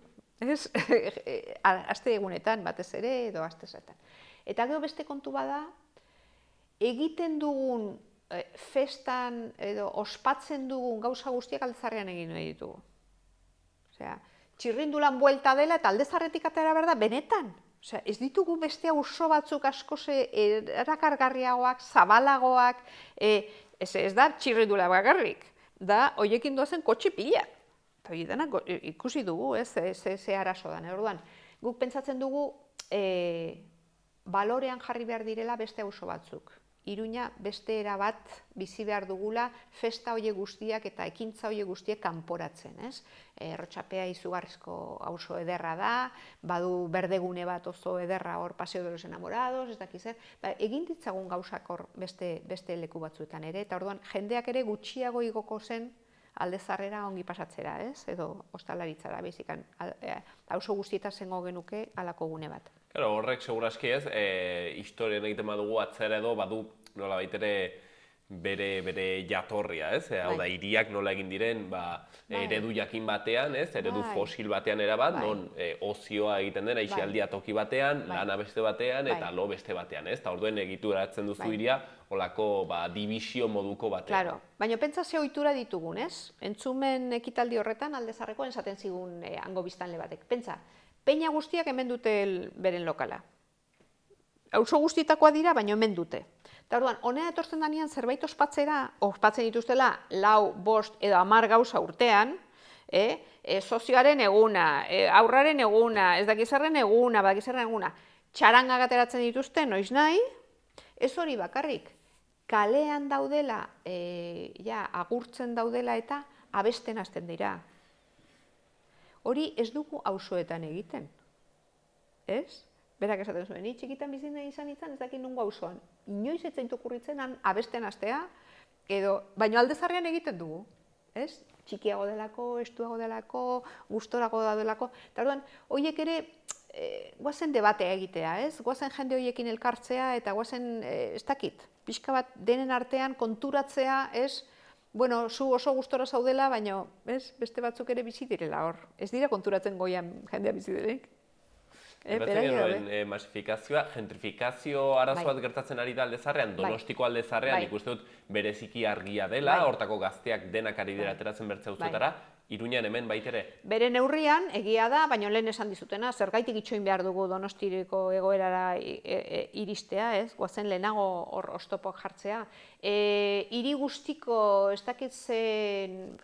aste egunetan batez ere edo astezetan. Eta gero beste kontu bada, egiten dugun festan edo ospatzen dugun gauza guztiak aldezarrean egin nahi ditugu. Osea, txirrindulan buelta dela eta aldezarretik atera behar da, benetan. Osea, ez ditugu beste auzo batzuk askoz erakargarriagoak, zabalagoak, ez da txirrindula bakarrik, da horiekin doazen kotxe pila. Eta hori denak ikusi dugu, ze arazo da. Orduan, guk pentsatzen dugu balorean jarri behar direla beste auzo batzuk. Iruña beste era bat bizi behar dugula festa hoie guztiak eta ekintza hoie guztiak kanporatzen, ez? Errotxapea izugarrizko auzo ederra da, badu berdegune bat oso ederra hor Paseo de los Enamorados, ez dakiz zer, egin ditzagun gauzak hor beste leku batzuetan ere, eta orduan jendeak ere gutxiago igoko zen aldezarrera ongi pasatzera, ez? Edo ostalaritzara, bezikan, auzo guztietan zengo genuke halako gune bat. Horrek seguraski ez, historian egiten badugu atzera edo badu nola baitere bere jatorria, ez? Hau da, hiriak nola egin diren, eredu jakin batean, ez? Eredu fosil batean erabat, non ozioa egiten den, aisialdia toki batean, lana beste batean, eta lo beste batean, ez? Eta orduen egituratzen duzu hiria, olako dibisio moduko batean. Claro, baina pentsa ze ohitura ditugun, ez? Entzumen ekitaldi horretan Alde Zaharrekoan esaten zigun hango biztanle batek. Pentsa, peña guztiak hemen dute beren lokala. Auzo guztietakoa dira, baina hemen dute. Eta orduan, honera etortzen danean zerbait ospatzen dituztela 4, 5 edo 10 gauza urtean, sozioaren eguna, aurraren eguna, ez dakizarren eguna, txarangak ateratzen dituzte, noiz nahi, ez hori bakarrik, kalean daudela, agurtzen daudela eta abesten hasten dira. Hori ez dugu auzoetan egiten, ez? Berak esaten zuen, ni txikitan bizi nahi izan, ez dakit nungo auzoan. Inoiz ez zait okurritzen han abesten hastea, baina Alde Zaharrean egiten dugu, ez? Txikiago delako, estuago delako, gustorago daudelako. Eta orduan, horiek ere, guazen debatea egitea, ez? Guazen jende horiekin elkartzea, eta guazen, ez dakit, pixka bat denen artean konturatzea, ez? Bueno, zu oso gustora zaudela, baina, ez? Beste batzuk ere bizi direla hor. Ez dira konturatzen goian jendea bizi direnik. Bertzen genuen masifikazioa, gentrifikazio arazo bat gertatzen ari da Alde Zaharrean, Donostiko Alde Zaharrean ikuste dut bereziki argia dela, hortako gazteak denak ari dira ateratzen bertze auzoetara, Iruñan hemen baitere. Bere neurrian, egia da, baina lehen esan dizutena, zergaitik itxoin behar dugu Donostireko egoerara iristea, ez? Goazen lehenago hor oztopoak jartzea. Hiri guztiko, ez dakit zen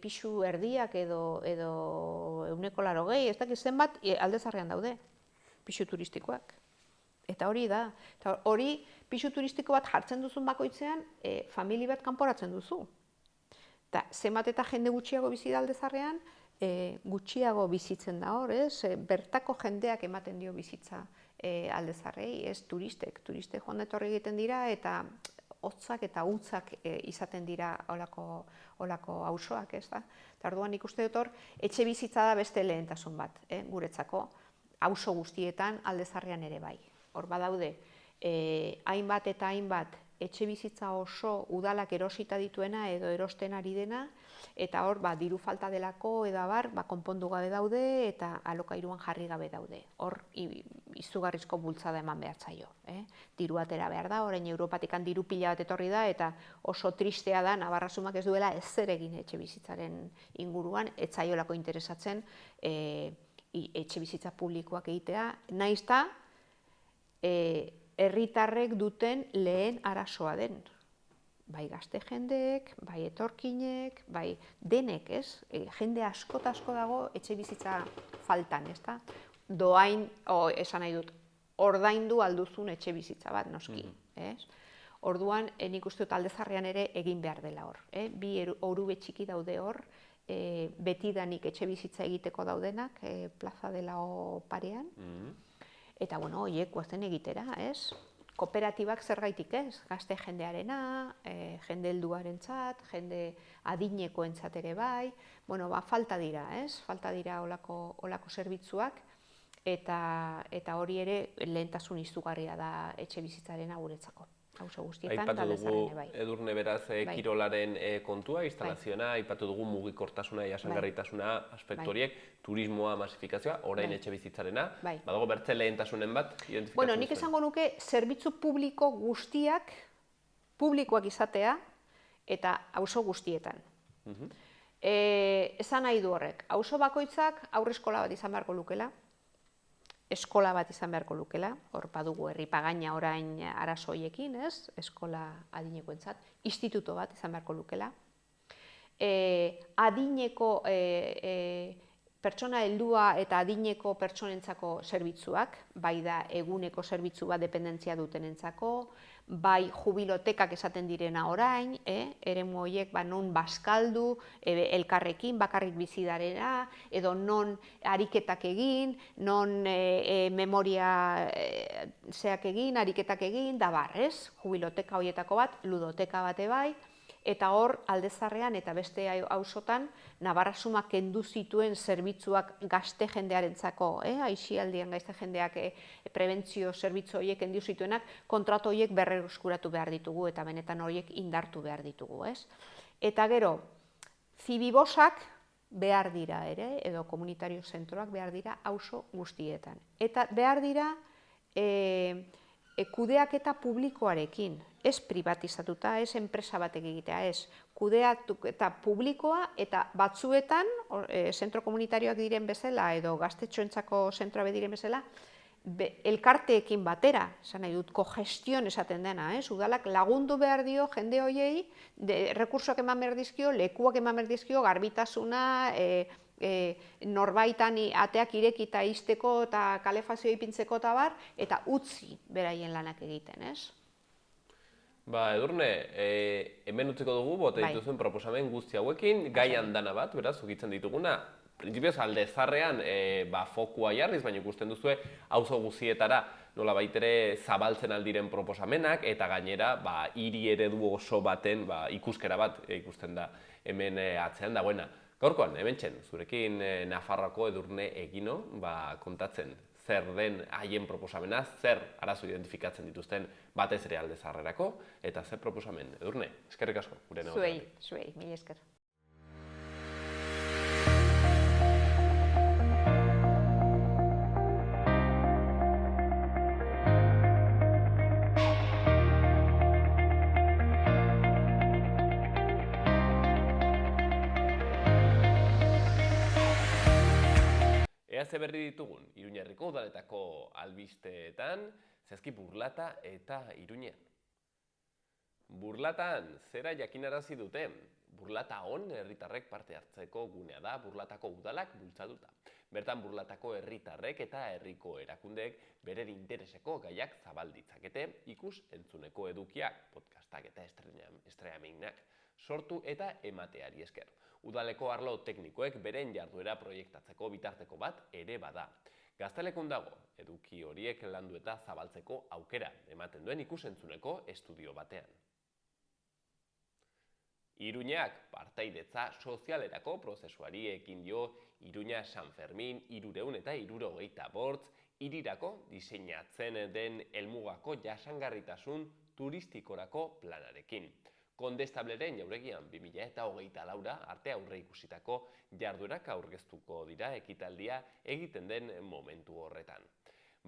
pixu erdiak edo 180, ez dakit zenbat Alde Zaharrean daude, pixu turistikoak. Eta hori da. Hori, pixu turistiko bat jartzen duzun bakoitzean, famili bat kanporatzen duzu. Eta zenbat eta jende gutxiago bizi da Alde Zaharrean, gutxiago bizitzen da hor, ez? Bertako jendeak ematen dio bizitza Alde Zaharrei, ez? Turistek joan etorri egiten dira, eta hotzak eta hutzak izaten dira olako auzoak, ez da? Eta orduan ikuste dut hor, etxe bizitza da beste lehentasun bat, guretzako, auzo guztietan Alde Zaharrean ere bai. Hor badaude, hainbat eta hainbat etxe bizitza oso udalak erosita dituena edo erosten ari dena, eta hor diru falta delako edo abar konpondu gabe daude eta alokairuan jarri gabe daude. Hor izugarrizko bultzada eman behar zaio. Diru atera behar da, orain Europatikan diru pila bat etorri da, eta oso tristea da Navarrasumak ez duela ezer egin etxe bizitzaren inguruan, ez zaiolako interesatzen etxe bizitza publikoak egitea, nahiz eta herritarrek duten lehen arazoa den. Bai gazte jendeek, bai etorkinek, bai denek, ez? Jende asko dago etxe bizitza faltan, ez da? Doain, esan nahi dut, ordaindu alduzun etxe bizitza bat, noski, ez? Orduan, nik uste dut Alde Zaharrean ere egin behar dela hor. Bi orube txiki daude hor, betidanik etxe bizitza egiteko daudenak, Plaza de la O parean. Eta, bueno, horiek guazen egitera, ez? Kooperatibak zergaitik ez? Gazte jendearena, jende helduarentzat, jende adinekoentzat ere bai. Bueno, falta dira, ez? Falta dira olako zerbitzuak, eta hori ere lehentasun izugarria da etxe bizitzaren guretzako. Auzo guztietan, Aipatu dugu Edurne beraz kirolaren kontua, instalazioa, aipatu dugu mugikortasuna, jasangarritasuna, aspektu horiek, turismoa, masifikazioa, orain etxe bizitzarena, badago bertze lehentasunen bat identifikatu. Bueno, nik esango nuke zerbitzu publiko guztiak publikoak izatea eta auzo guztietan. Esan nahi du horrek, auzo bakoitzak aurreskola bat izan beharko lukela, eskola bat izan beharko lukela, hor badugu herri pagaina orain arazoiekin, ez? Eskola adinekoentzat, instituto bat izan beharko lukela. Adineko pertsona heldua eta adineko pertsonentzako zerbitzuak, bai da eguneko zerbitzu bat dependentzia dutenentzako, bai jubilotekak esaten direna orain, eremu horiek non bazkaldu, elkarrekin, bakarrik bizidarena, edo non ariketak egin, non memoria zeak egin, ariketak egin, da bar, ez? Jubiloteka horietako bat, ludoteka bate bai, Eta hor, Aldezarrean eta beste auzotan, Nabarrasuma kendu zituen zerbitzuak gazte jendearentzako, aisialdian gazte jendeak prebentzio zerbitzu horiek kendu zituenak, kontratu horiek berreskuratu behar ditugu eta benetan horiek indartu behar ditugu. Eta gero, zibibosak behar dira ere, edo komunitario zentroak behar dira auzo guztietan. Eta behar dira kudeaketa publikoarekin, ez privatizatuta, ez enpresa batek egitea, ez kudeaketa publikoa eta batzuetan, zentro komunitarioak diren bezala edo gaztetxoentzako zentroa diren bezala, elkarteekin batera, esan nahi dut, kogestion esaten dena, udalak lagundu behar dio jende horiei, rekursoak eman behar dizkio, lekuak eman behar dizkio, garbitasuna, norbaitan ateak irekita izteko eta kalefazioa ipintzeko eta bar, eta utzi beraien lanak egiten, ez? Edurne, hemen utziko dugu, bote dituzuen proposamen guzti hauekin, gaian dana bat, beraz, ukitzen dituguna, printzipioz Aldezarrean fokua jarriz, baina ikusten duzue auzo guztietara nola baitere zabaltzen aldiren proposamenak, eta gainera hiri eredu oso baten ikuskera bat ikusten da hemen atzean dagoena. Gaurkoan, hementxen, zurekin Nafarroako Edurne Egino kontatzen zer den haien proposamena, zer arazo identifikatzen dituzten batez ere Aldezarrerako, eta zer proposamen. Edurne, eskerrik asko. Zuei, mila esker. Ea ze berri ditugun, Iruñerriko udaletako albisteetan, zehazki Burlata eta Iruñean. Burlatan, zera jakinarazi dute, Burlata on herritarrek parte hartzeko gunea da Burlatako udalak bultzatuta. Bertan Burlatako herritarrek eta herriko erakundeek beren intereseko gaiak zabalditzakete ikus entzuneko edukiak, podcastak eta estreamenak sortu eta emateari esker. Udaleko arlo teknikoek beren jarduera proiektatzeko bitarteko bat ere bada. Gaztelekun dago, eduki horiek landu eta zabaltzeko aukera ematen duen ikusentzuneko estudio batean. Iruñak partaidetza sozialerako prozesuari ekin dio Iruña San Fermin 300 eta 325 hirirako diseinatzen den helmugako jasangarritasun turistikorako planarekin. Kondestableren jauregian 2024 arte aurre ikusitako jarduerak aurkeztuko dira ekitaldia egiten den momentu horretan.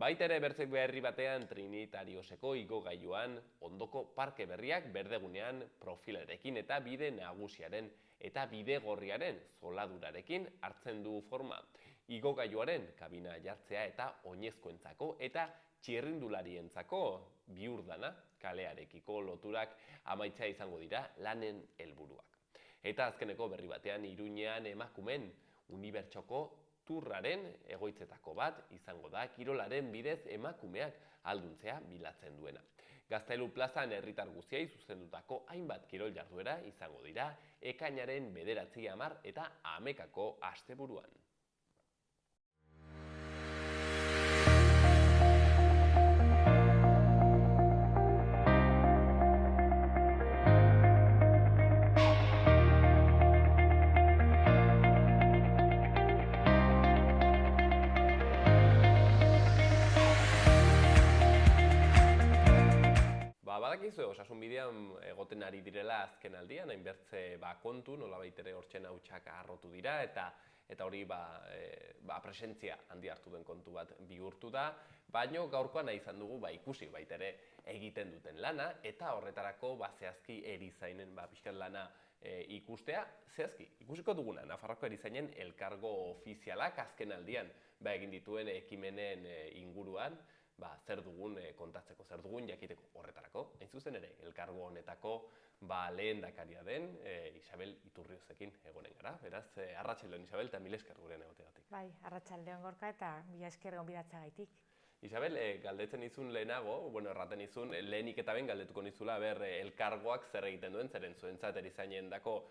Baita ere bertzek berri batean Trinitarioseko igogailuan ondoko parke berriak berdegunean profilarekin eta bide nagusiaren eta bide gorriaren zoladurarekin hartzen du forma. Igogailuaren kabina jartzea eta oinezkoentzako eta txirrindularientzako bihurdana kalearekiko loturak amaitza izango dira lanen helburuak. Eta azkeneko berri batean Iruñean emakumen unibertsoko turraren egoitzetako bat izango da kirolaren bidez emakumeak ahalduntzea bilatzen duena. Gaztelu plazan herritar guztiei zuzendutako hainbat kirol jarduera izango dira ekainaren 9, 10 eta 11 asteburuan. Badakizu, osasun bidean egoten ari direla azken aldian, hainbertze kontu, nolabait ere hortzen hautsak harrotu dira, eta hori presentzia handi hartu den kontu bat bihurtu da, baino gaurkoan nahi izan dugu ikusi baita ere egiten duten lana, eta horretarako zehazki erizainen pixkat lana ikustea, zehazki ikusiko duguna Nafarroako erizainen elkargo ofizialak azken aldian egin dituen ekimenen inguruan, zer dugun kontatzeko, zer dugun jakiteko horretarako. Hain zuzen ere, elkargo honetako lehendakaria den Isabel Iturriozekin egonen gara. Beraz, arratsaldeon Isabel, eta mil esker gurean egoteagatik. Bai, arratsaldeon Gorka, eta mila esker gonbidatzeagatik. Isabel, galdetzen nizun lehenago, erraten nizun, lehenik eta ben galdetuko nizula, elkargoak zer egiten duen, zeren zuentzat erizainen dako,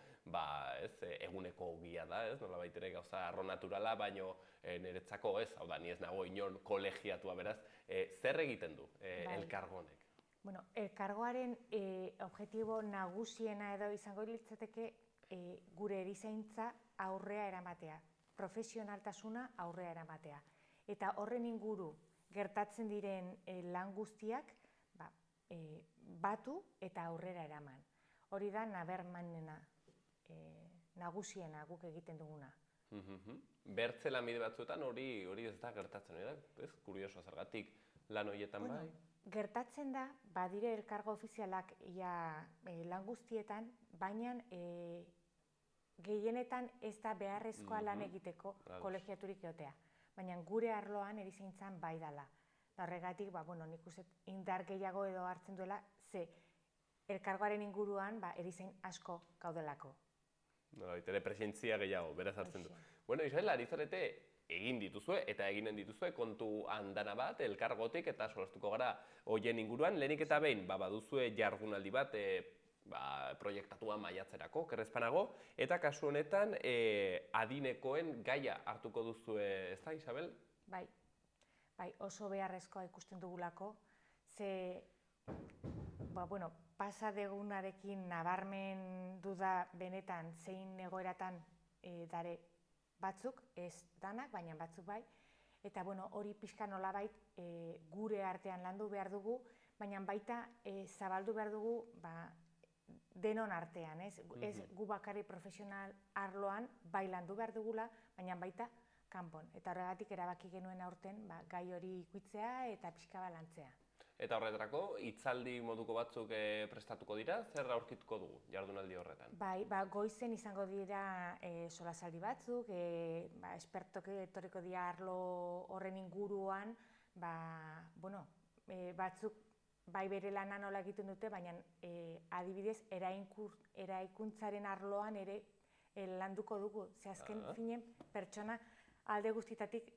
eguneko ogia da, nolabait ere gauza arro naturala, baino niretzako ez, hau da, ni ez nago inon kolegiatua beraz, zer egiten du elkargo honek? Bueno, elkargoaren objektibo nagusiena edo izango litzateke gure erizaintza aurrea eramatea, profesionaltasuna aurrea eramatea. Eta horren inguru gertatzen diren lan guztiak batu eta aurrera eraman. Hori da nabarmenena, nagusiena guk egiten duguna. Bertze lanbide batzuetan hori ez da gertatzen, ez? Kurioso, zergatik lan horietan bai? Gertatzen da, badire elkargo ofizialak lan guztietan, baina gehienetan ez da beharrezkoa lan egiteko kolegiaturik egotea. Baina gure arloan erizaintzan bai dela. Horregatik, nik uste indar gehiago edo hartzen duela, ze elkargoaren inguruan erizain asko gaudelako. Ere presentzia gehiago, beraz hartzen du. Bueno, Isabel, ari zarete egin dituzue eta eginen dituzue kontu andana bat elkargotik eta solastuko gara hoien inguruan. Lehenik eta behin, baduzue jardunaldi bat proiektatua maiatzerako, kerrezpanago, eta kasu honetan adinekoen gaia hartuko duzue, ez da, Isabel? Bai, oso beharrezkoa ikusten dugulako, ze pasa degunarekin nabarmen duda benetan zein egoeratan dare batzuk, ez danak, baina batzuk bai, eta hori pixka nolabait gure artean landu behar dugu, baina baita zabaldu behar dugu denon artean, ez gu bakarri profesional arloan bai landu behar dugula, baina baita kanpon. Eta horregatik erabaki genuen aurten gai hori ikuitzea eta pixka lantzea. Eta horretarako, hitzaldi moduko batzuk prestatuko dira, zer aurkituko dugu jardunaldi horretan? Bai, goizen izango dira solasaldi batzuk, espertok etorriko dira arlo horren inguruan, batzuk bai bere lana nola egiten dute, baina adibidez eraikuntzaren arloan ere landuko dugu. Ze azken finen pertsona alde guztietatik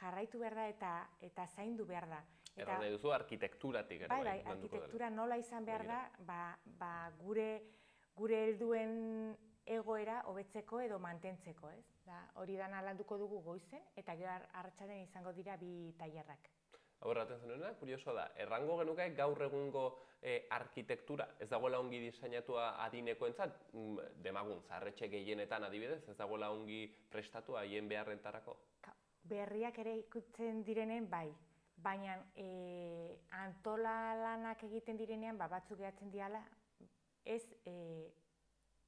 jarraitu behar da eta zaindu behar da. Erran nahi duzu arkitekturatik ere bai landuko dela. Bai, arkitektura nola izan behar da gure helduen egoera hobetzeko edo mantentzeko, ez? Hori dana landuko dugu goizen eta gero arratsalen izango dira bi tailerrak. Horretan zenuena, kuriosoa da, errango genuke gaur egungo arkitektura ez dagoela ongi diseinatua adinekoentzat, demagun, zaharretxe gehienetan adibidez, ez dagoela ongi prestatua haien beharrentarako? Berriak ere ikutzen direnen bai, baina antola lanak egiten direnean batzuk gehatzen diala ez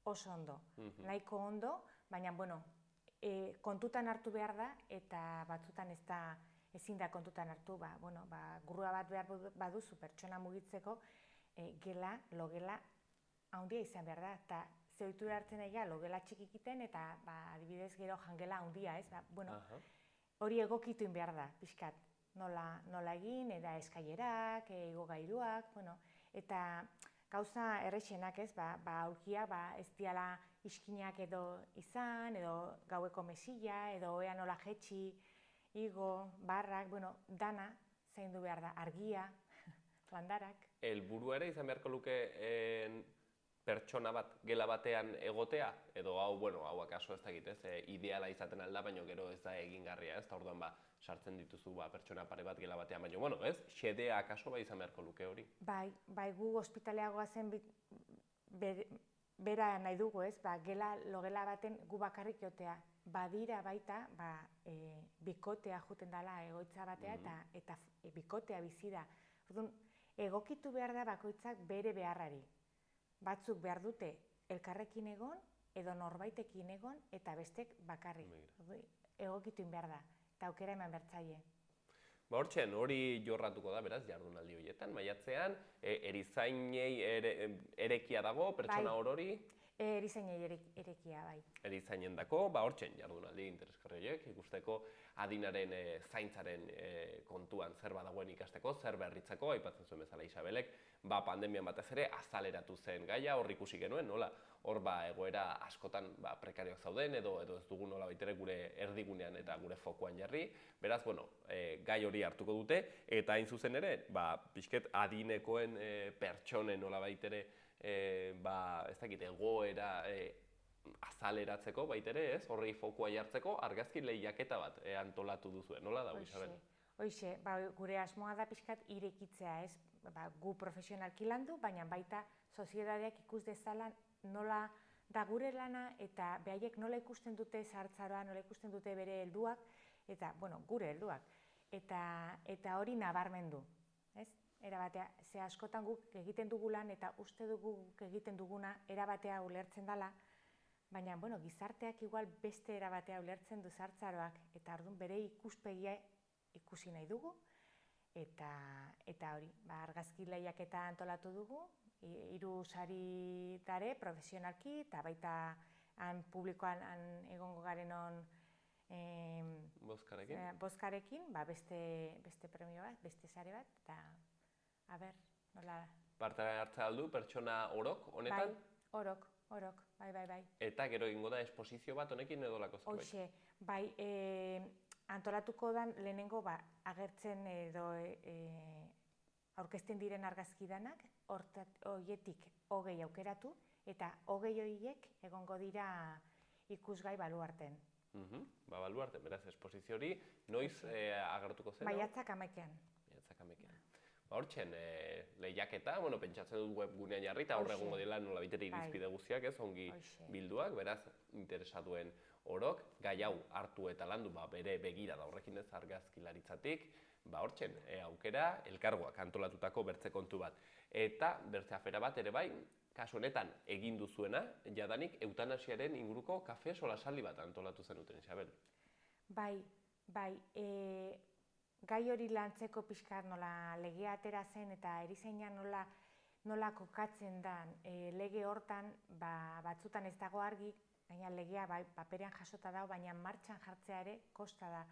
oso ondo, nahiko ondo, baina kontutan hartu behar da eta batzutan ezin da kontutan hartu, gurua bat behar baduzu pertsona mugitzeko, logela handia izan behar da, eta zeutura hartzen egia logela txikikiten eta adibidez gero jangela handia, ez? Hori egokitu behar da, pixkat, nola egin, eta eskailerak, igogailuak, eta gauza errexenak ez, aurkiak ez diala iskinak edo izan, edo gaueko mesilla, edo oea nola jetxi, igo, barrak, dana zaindu behar da, argia, landarak. Helburua ere izan beharko luke pertsona bat gela batean egotea, edo hau akaso ez dakit, ideala izaten alda, baina gero ez da egingarria, ez da orduan sartzen dituzu pertsona pare bat gela batean, baina ez, xedea akaso izan beharko luke hori. Bai, gu ospitaleagoa zen bera nahi dugu, ez, logela baten gu bakarrik jotea. Badira baita, bikotea juten dela egoitza batea eta bikotea bizi da. Egokitu behar da bakoitzak bere beharrari. Batzuk behar dute elkarrekin egon, edo norbaitekin egon, eta bestek bakarrik. Egokitu behar da, eta aukera eman bertzaile. Hortzen, hori jorratuko da, beraz, jardunaldi horietan, maiatzean, erizainei erekia dago, pertsona orori? Erizainei erekia, bai. Erizainen dako, hortzen, jardunaldi interesgarri horiek, ikusteko adinaren zaintzaren kontuan zer badagoen ikasteko, zer berritzeko, aipatzen zuen bezala Isabelek, pandemian batez ere azaleratu zen gaia, hor ikusi genuen, nola, hor egoera askotan prekarioak zauden, edo ez dugu nola baitere gure erdigunean eta gure fokuan jarri, beraz, gai hori hartuko dute, eta hain zuzen ere, pixket adinekoen pertsonen nola baitere, ez dakit, egoera azaleratzeko baitere, ez, horrei fokua jartzeko, argazki lehiaketa bat antolatu duzuen, nola da, Isabel? Hoxe, gure asmoa da pixkat irekitzea, ez, gu profesionalki landu, baina baita soziedadeak ikus dezala nola da gure lana eta behaiek nola ikusten dute zahartzaroa, nola ikusten dute bere helduak, eta, gure helduak, eta hori nabarmendu, ez? Erabatea, ze askotan guk egiten dugu lan eta uste dugu guk egiten duguna erabatea ulertzen dela, baina, gizarteak igual beste erabatea ulertzen du zahartzaroak, eta orduan bere ikuspegia ikusi nahi dugu, eta hori, argazki lehiaketa antolatu dugu, 3 sari dare profesionalki, eta baita publikoan egongo garenon bozkarekin, beste premio bat, beste sare bat, eta nola... Parte hartzea aldu, pertsona orok, honetan? Bai, orok, bai. Eta gero egingo da esposizio bat honekin edo lako zerbait? Hoxe, bai, antolatuko da lehenengo agertzen edo aurkezten diren argazki danak, horietik 20 aukeratu, eta 20 horiek egongo dira ikusgai baluarten. Baluarten, beraz, esposizio hori, noiz agertuko zen? Maiatzak 11-an. Hortxen, lehiaketa, pentsatzen dut webgunean jarri, eta horre egongo dela nola bitere irizpide guztiak, ez, ongi bilduak, beraz, interesatuen orok, gai hau hartu eta landu bere begira da horrekin ez argazkilaritzatik, hortxen, aukera, elkargoak antolatutako bertze kontu bat. Eta bertze afera bat ere bai, kasu honetan egin duzuena, jadanik eutanasiaren inguruko kafe solasaldi bat antolatu zenuten, Isabel. Bai, gai hori lantzeko pixkat nola legea atera zen eta erizaina nola kokatzen den lege hortan batzutan ez dago argi, baina legea paperean jasota dago, baina martxan jartzea ere kosta da.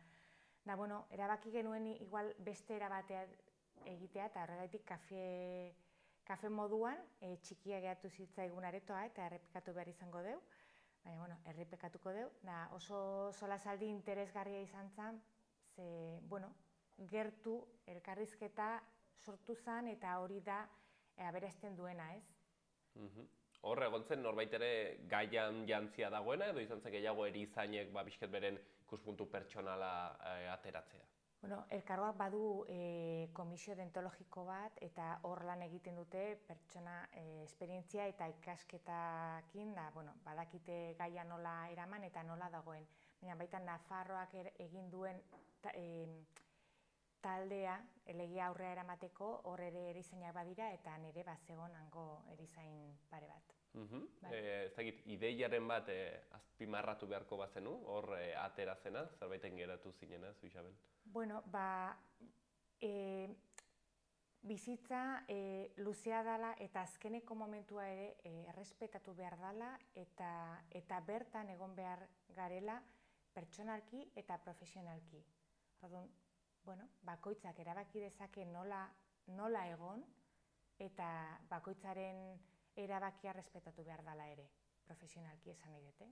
Erabaki genuen igual beste erabatea egitea eta horregaitik kafe moduan txikia gehatu zitzaigun aretoa eta errepikatu behar izango deu, baina errepikatuko deu, oso solasaldi interesgarria izan zen, gertu elkarrizketa sortu zen eta hori da aberazten duena, ez? Hor egon zen norbait ere gaian jantzia dagoena edo izan zen gehiago erizainek bizket beren ikuspuntu pertsonala ateratzea? Elkargoak badu komisio deontologiko bat eta hor lan egiten dute pertsona esperientzia eta ikasketakin, badakite gaia nola eraman eta nola dagoen. Baina baita Nafarroak egin duen taldea legia aurrera eramateko hor ere erizainak badira eta nire bazegon hango erizain pare bat. Ez dakit, ideiaren bat azpimarratu beharko bazenu, hor atera zena, zerbaiten geratu zinena, zu Isabel? Bizitza luzea dela eta azkeneko momentua ere errespetatu behar dela eta bertan egon behar garela pertsonalki eta profesionalki. Bakoitzak erabaki dezake nola egon eta bakoitzaren erabakia errespetatu behar dela ere, profesionalki esan nahi dute.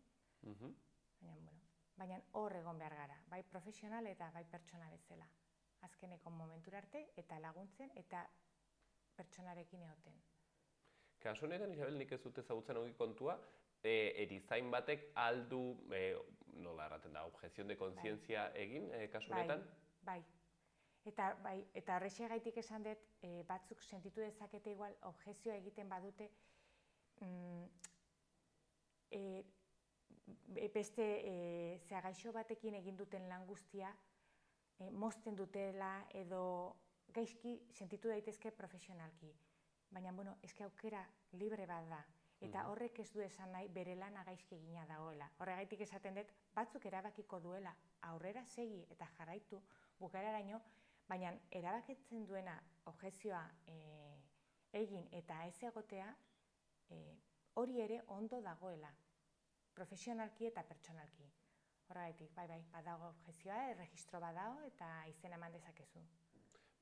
Baina hor egon behar gara, bai profesional eta bai pertsona bezala. Azkeneko momentura arte eta laguntzen eta pertsonarekin egoten. Kasu honetan, Isabel, nik ez dut ezagutzen ongi kontua, erizain batek aldu, nola erraten da, objezion de kontzientzia egin, kasu honetan? Bai. Eta horrexeagaitik esan dut, batzuk sentitu dezakete igual objezioa egiten badute beste gaixo batekin egin duten lan guztia mozten dutela edo gaizki sentitu daitezke profesionalki. Baina, eske aukera libre bat da. Eta horrek ez du esan nahi bere lana gaizki egina dagoela. Horregaitik esaten dut, batzuk erabakiko duela aurrera segi eta jarraitu bukaeraraino, baina erabakitzen duena objezioa egin eta ez egotea hori ere ondo dagoela, profesionalki eta pertsonalki. Horregaitik, bai, badago objezioa, erregistro badago eta izena eman dezakezu.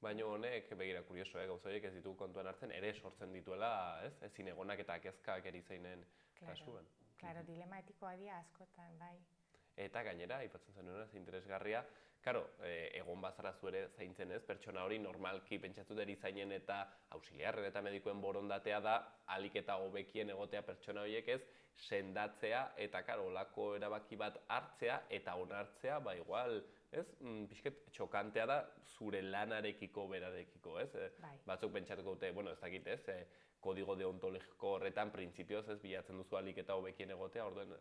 Baina honek, begira, kurioso, gauza horiek ez ditugu kontuan hartzen, ere sortzen dituela, ezin egonak eta kezkak erizainen kasuan. Claro, dilema etikoa dira askotan, bai. Eta gainera, aipatzen zenuen, interesgarria, egon bazara zuere zaintzen ez, pertsona hori normalki pentsatzen erizainen eta auxiliarren eta medikuen borondatea da, ahalik eta hobekien egotea pertsona horiek ez, sendatzea eta karo, olako erabaki bat hartzea eta onartzea, ba igual, ez, pixket txokantea da zure lanarekiko berarekiko, ez? Bai. Batzuk pentsatuko dute, bueno, ez dakit, ez, kodigo deontologiko horretan printzipioz, ez, bilatzen duzu ahalik eta hobekien egotea, orduen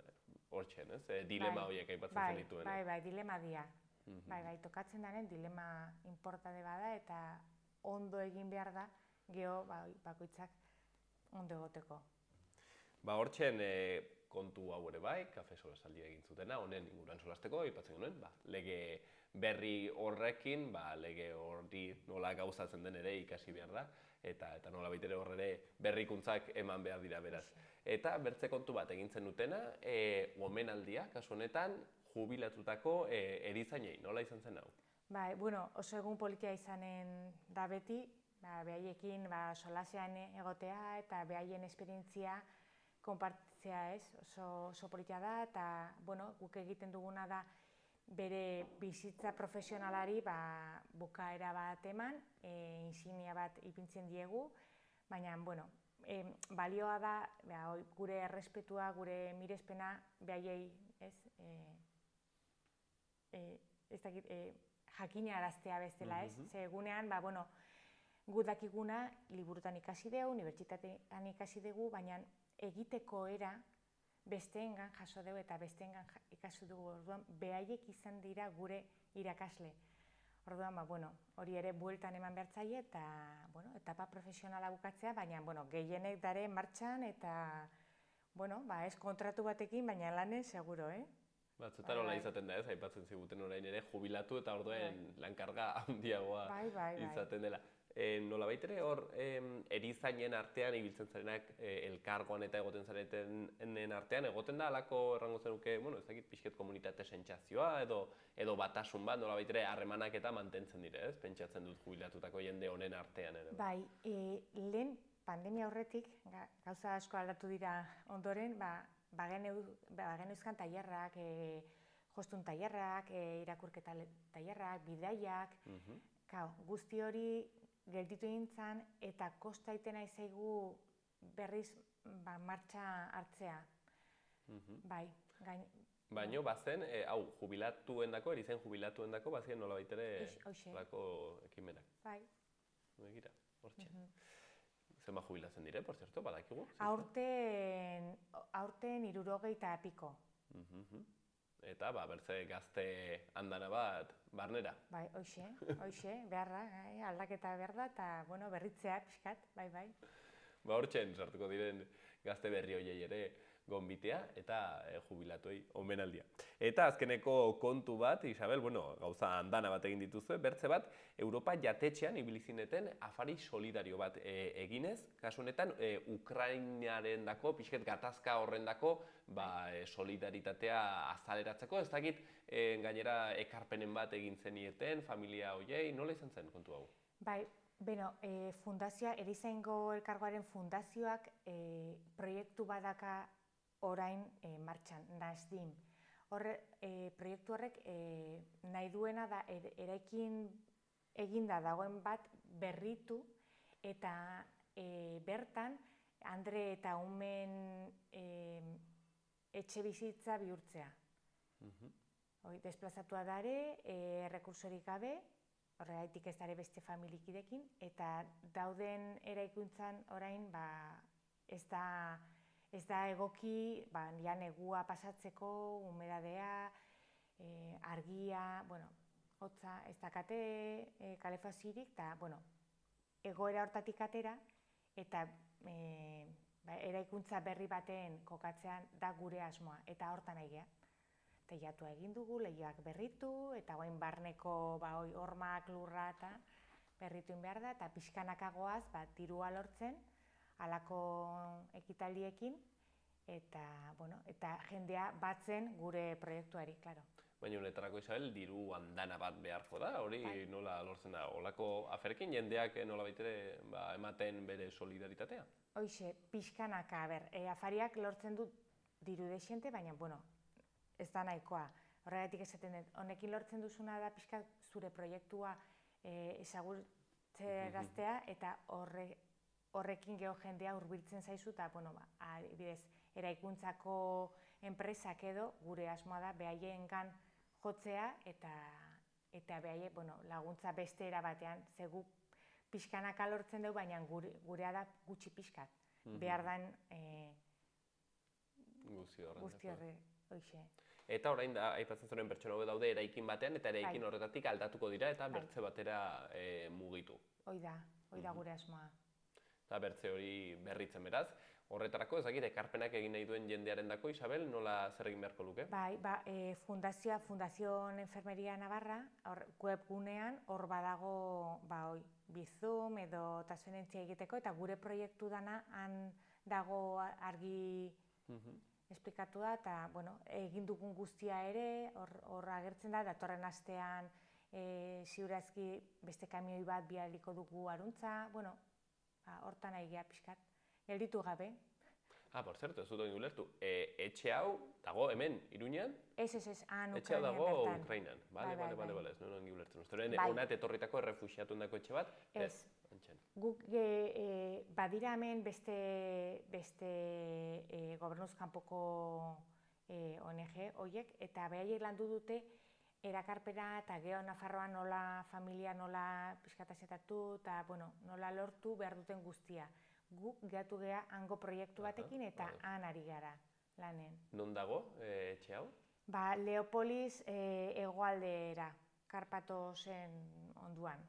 hortxen, ez, dilema horiek aipatzen zenituen. Bai, dilema dia. Bai, tokatzen daren dilema inportade bada eta ondo egin behar da, geho bakoitzak ondo egoteko. Ba, hortxen kontu hau ere bai, kafe solasaldia egin zutena, honen inguruan solasteko, aipatzen genuen, lege berri horrekin, lege hori nola gauzatzen den ere ikasi behar da, eta nola baitere horre berrikuntzak eman behar dira beraz. Eta bertze kontu bat egin zen dutena, omenaldia, kasu honetan, jubilatutako erizainei, nola izan zen hau? Bai, bueno, oso egun politia izanen da beti, behaiekin solasean egotea eta behaien esperientzia konpartitzea, ez, oso politia da, eta, bueno, guk egiten duguna da bere bizitza profesionalari bukaera bat eman, insignia bat ipintzen diegu, baina, bueno, balioa da gure errespetua, gure mirespena behaiei, jakinaraztea bestela, ez? Ze egunean, gu dakiguna liburutan ikasi dugu, unibertsitatean ikasi dugu, baina egiteko era besteengan jaso dugu eta besteengan ikasi dugu, orduan behaiek izan dira gure irakasle. Orduan, hori ere bueltan eman behar zaie eta etapa profesionala bukatzea, baina gehienek dare martxan eta ez kontratu batekin, baina lanen seguro, Batzutan hola izaten da, ez, aipatzen ziguten orain ere jubilatu eta orduen lankarga handiagoa izaten dela. Nolabait ere hor erizainen artean ibiltzen zarenak elkargoan eta egoten zareten artean, egoten da alako errango zenuke, ez dakit pixket komunitate sentsazioa edo batasun bat, nolabait ere harremanak eta mantentzen dire, ez? Pentsatzen dut jubilatutako jende honen artean ere. Bai, lehen pandemia horretik, gauza asko aldatu dira ondoren, bageneuzkan tailerrak, jostun tailerrak, irakurketa tailerrak, bidaiak, guzti hori gelditu nintzen eta kosta itena izaigu berriz martxa hartzea. Bai. Baina bazen, hau, jubilatuendako, erizain jubilatuendako, bazien nolabait ere lako ekimenak. Bai. Egira, hortxe. Zenba jubilatzen dire, por cierto, badakigu? Aurten 60 piko. Eta, bertze gazte andana bat, barnera. Bai, hoxe, beharra, aldaketa behar da, eta, berritzea pixkat, bai. Hortxen, sartuko diren gazte berri hoiei ere gonbitea eta jubilatuei omenaldia. Eta azkeneko kontu bat, Isabel, gauza andana bat egin dituzue, bertze bat, Europa jatetxean ibilizineten afari solidario bat eginez, kasu honetan, Ukrainaren dako, pixket gatazka horren dako, solidaritatea azaleratzeko, ez dakit gainera ekarpenen bat egin zenieten, familia hoiei, nola izan zen kontu hau? Bai, fundazioa, erizaingo elkargoaren fundazioak proiektu badaka orain martxan, NASDIM. Proiektu horrek nahi duena da eraikin eginda dagoen bat berritu eta bertan andre eta umen etxe bizitza bihurtzea. Desplazatua dare, errekursorik gabe, horregaitik ez dare beste familikidekin, eta dauden eraikuntzan orain ez da egoki negua pasatzeko, humedadea, argia, hotza, ez dakate kalefaziorik, eta egoera hortatik atera, eta eraikuntza berri baten kokatzean da gure asmoa, eta hortan egia. Teilatua egin dugu, leihoak berritu, eta guain barneko hormak, lurra eta berritu behar da, eta pixkanakagoaz dirua lortzen, halako ekitaldiekin, eta jendea batzen gure proiektuari, klaro. Baina honetarako, Isabel, diru andana bat beharko da, hori nola lortzen da? Olako aferekin jendeak nola baitere ematen bere solidaritatea? Hoxe, pixkanaka, afariak lortzen du diru dexente, baina, ez da nahikoa. Horregatik esaten dut, honekin lortzen duzuna da pixka zure proiektua ezagutzeraztea eta horrekin geho jendea hurbiltzen zaizu eta, adibidez, eraikuntzako enpresak edo gure asmoa da behaiengan jotzea eta behaiek laguntza beste era batean, ze guk pixkanaka lortzen dugu, baina gurea da gutxi pixkat. Behar dan guzti horre, hoxe. Eta orain da, aipatzen zuen pertsona hauek daude eraikin batean, eta eraikin horretatik aldatuko dira eta bertze batera mugitu. Hoi da gure asmoa. Eta bertze hori berritzen beraz. Horretarako, ezagite, ekarpenak egin nahi duen jendearen dako, Isabel, nola zer egin beharko luke? Bai, fundazioa, Fundación Enfermería Navarra, webgunean, hor badago, Bizum edo transferentzia egiteko, eta gure proiektu dana han dago argi esplikatu da, eta egin dugun guztia ere, hor agertzen da, datorren astean ziurazki beste kamioi bat bidaliko dugu Aruntza, hortan egia pixkat. Gelditu gabe. Por zerto, ez dut egin ulertu. Etxe hau dago hemen, Iruñan? Ez, Ukrainian bertan. Etxe hau dago Ukrainan. Bale, ez nuen ongi ulertzen. Uzteren, honat etorritako errefuxiatundako etxe bat? Ez. Guk badira hemen beste gobernuz kanpoko ONG horiek, eta behaiek landu dute erakarpena eta geho Nafarroan nola familia nola piskatazetatu eta nola lortu behar duten guztia. Guk gehatu geha hango proiektu batekin eta han ari gara lanen. Non dago etxe hau? Leopolis hegoaldera, Karpatosen onduan.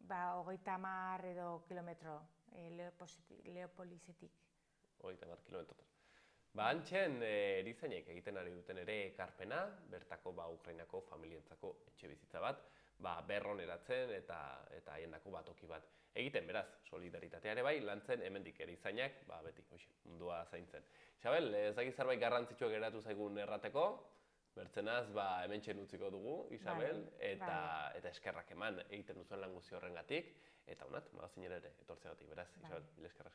30 edo kilometro Leopolisetik. 30 kilometrotan. Antxen erizainek egiten ari duten ere ekarpena, bertako Ukrainako familientzako etxe bizitza bat, berroneratzen eta haiendako toki bat egiten, beraz, solidaritatea ere bai, lantzen hemendik erizainak, beti, mundua zaintzen. Isabel, ezagik zerbait garrantzitsua geratu zaigun errateko, bertzenaz, hementxen utziko dugu, Isabel, eta eskerrak eman egiten duzuen lan guzti horrengatik, eta honat, magazinera ere etortzeagatik, beraz, Isabel, mila eskerrak.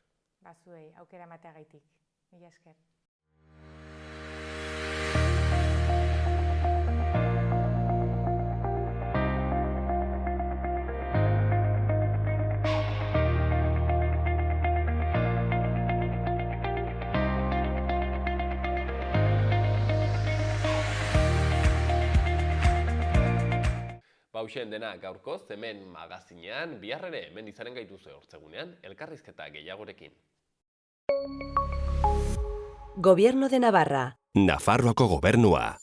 Zuei, aukera emateagaitik, mila esker. Hauxen dena gaurkoz, hemen magazinean, bihar ere hemen izanen gaituzue hortzegunean, elkarrizketa gehiagorekin. Gobierno de Navarra. Nafarroako gobernua.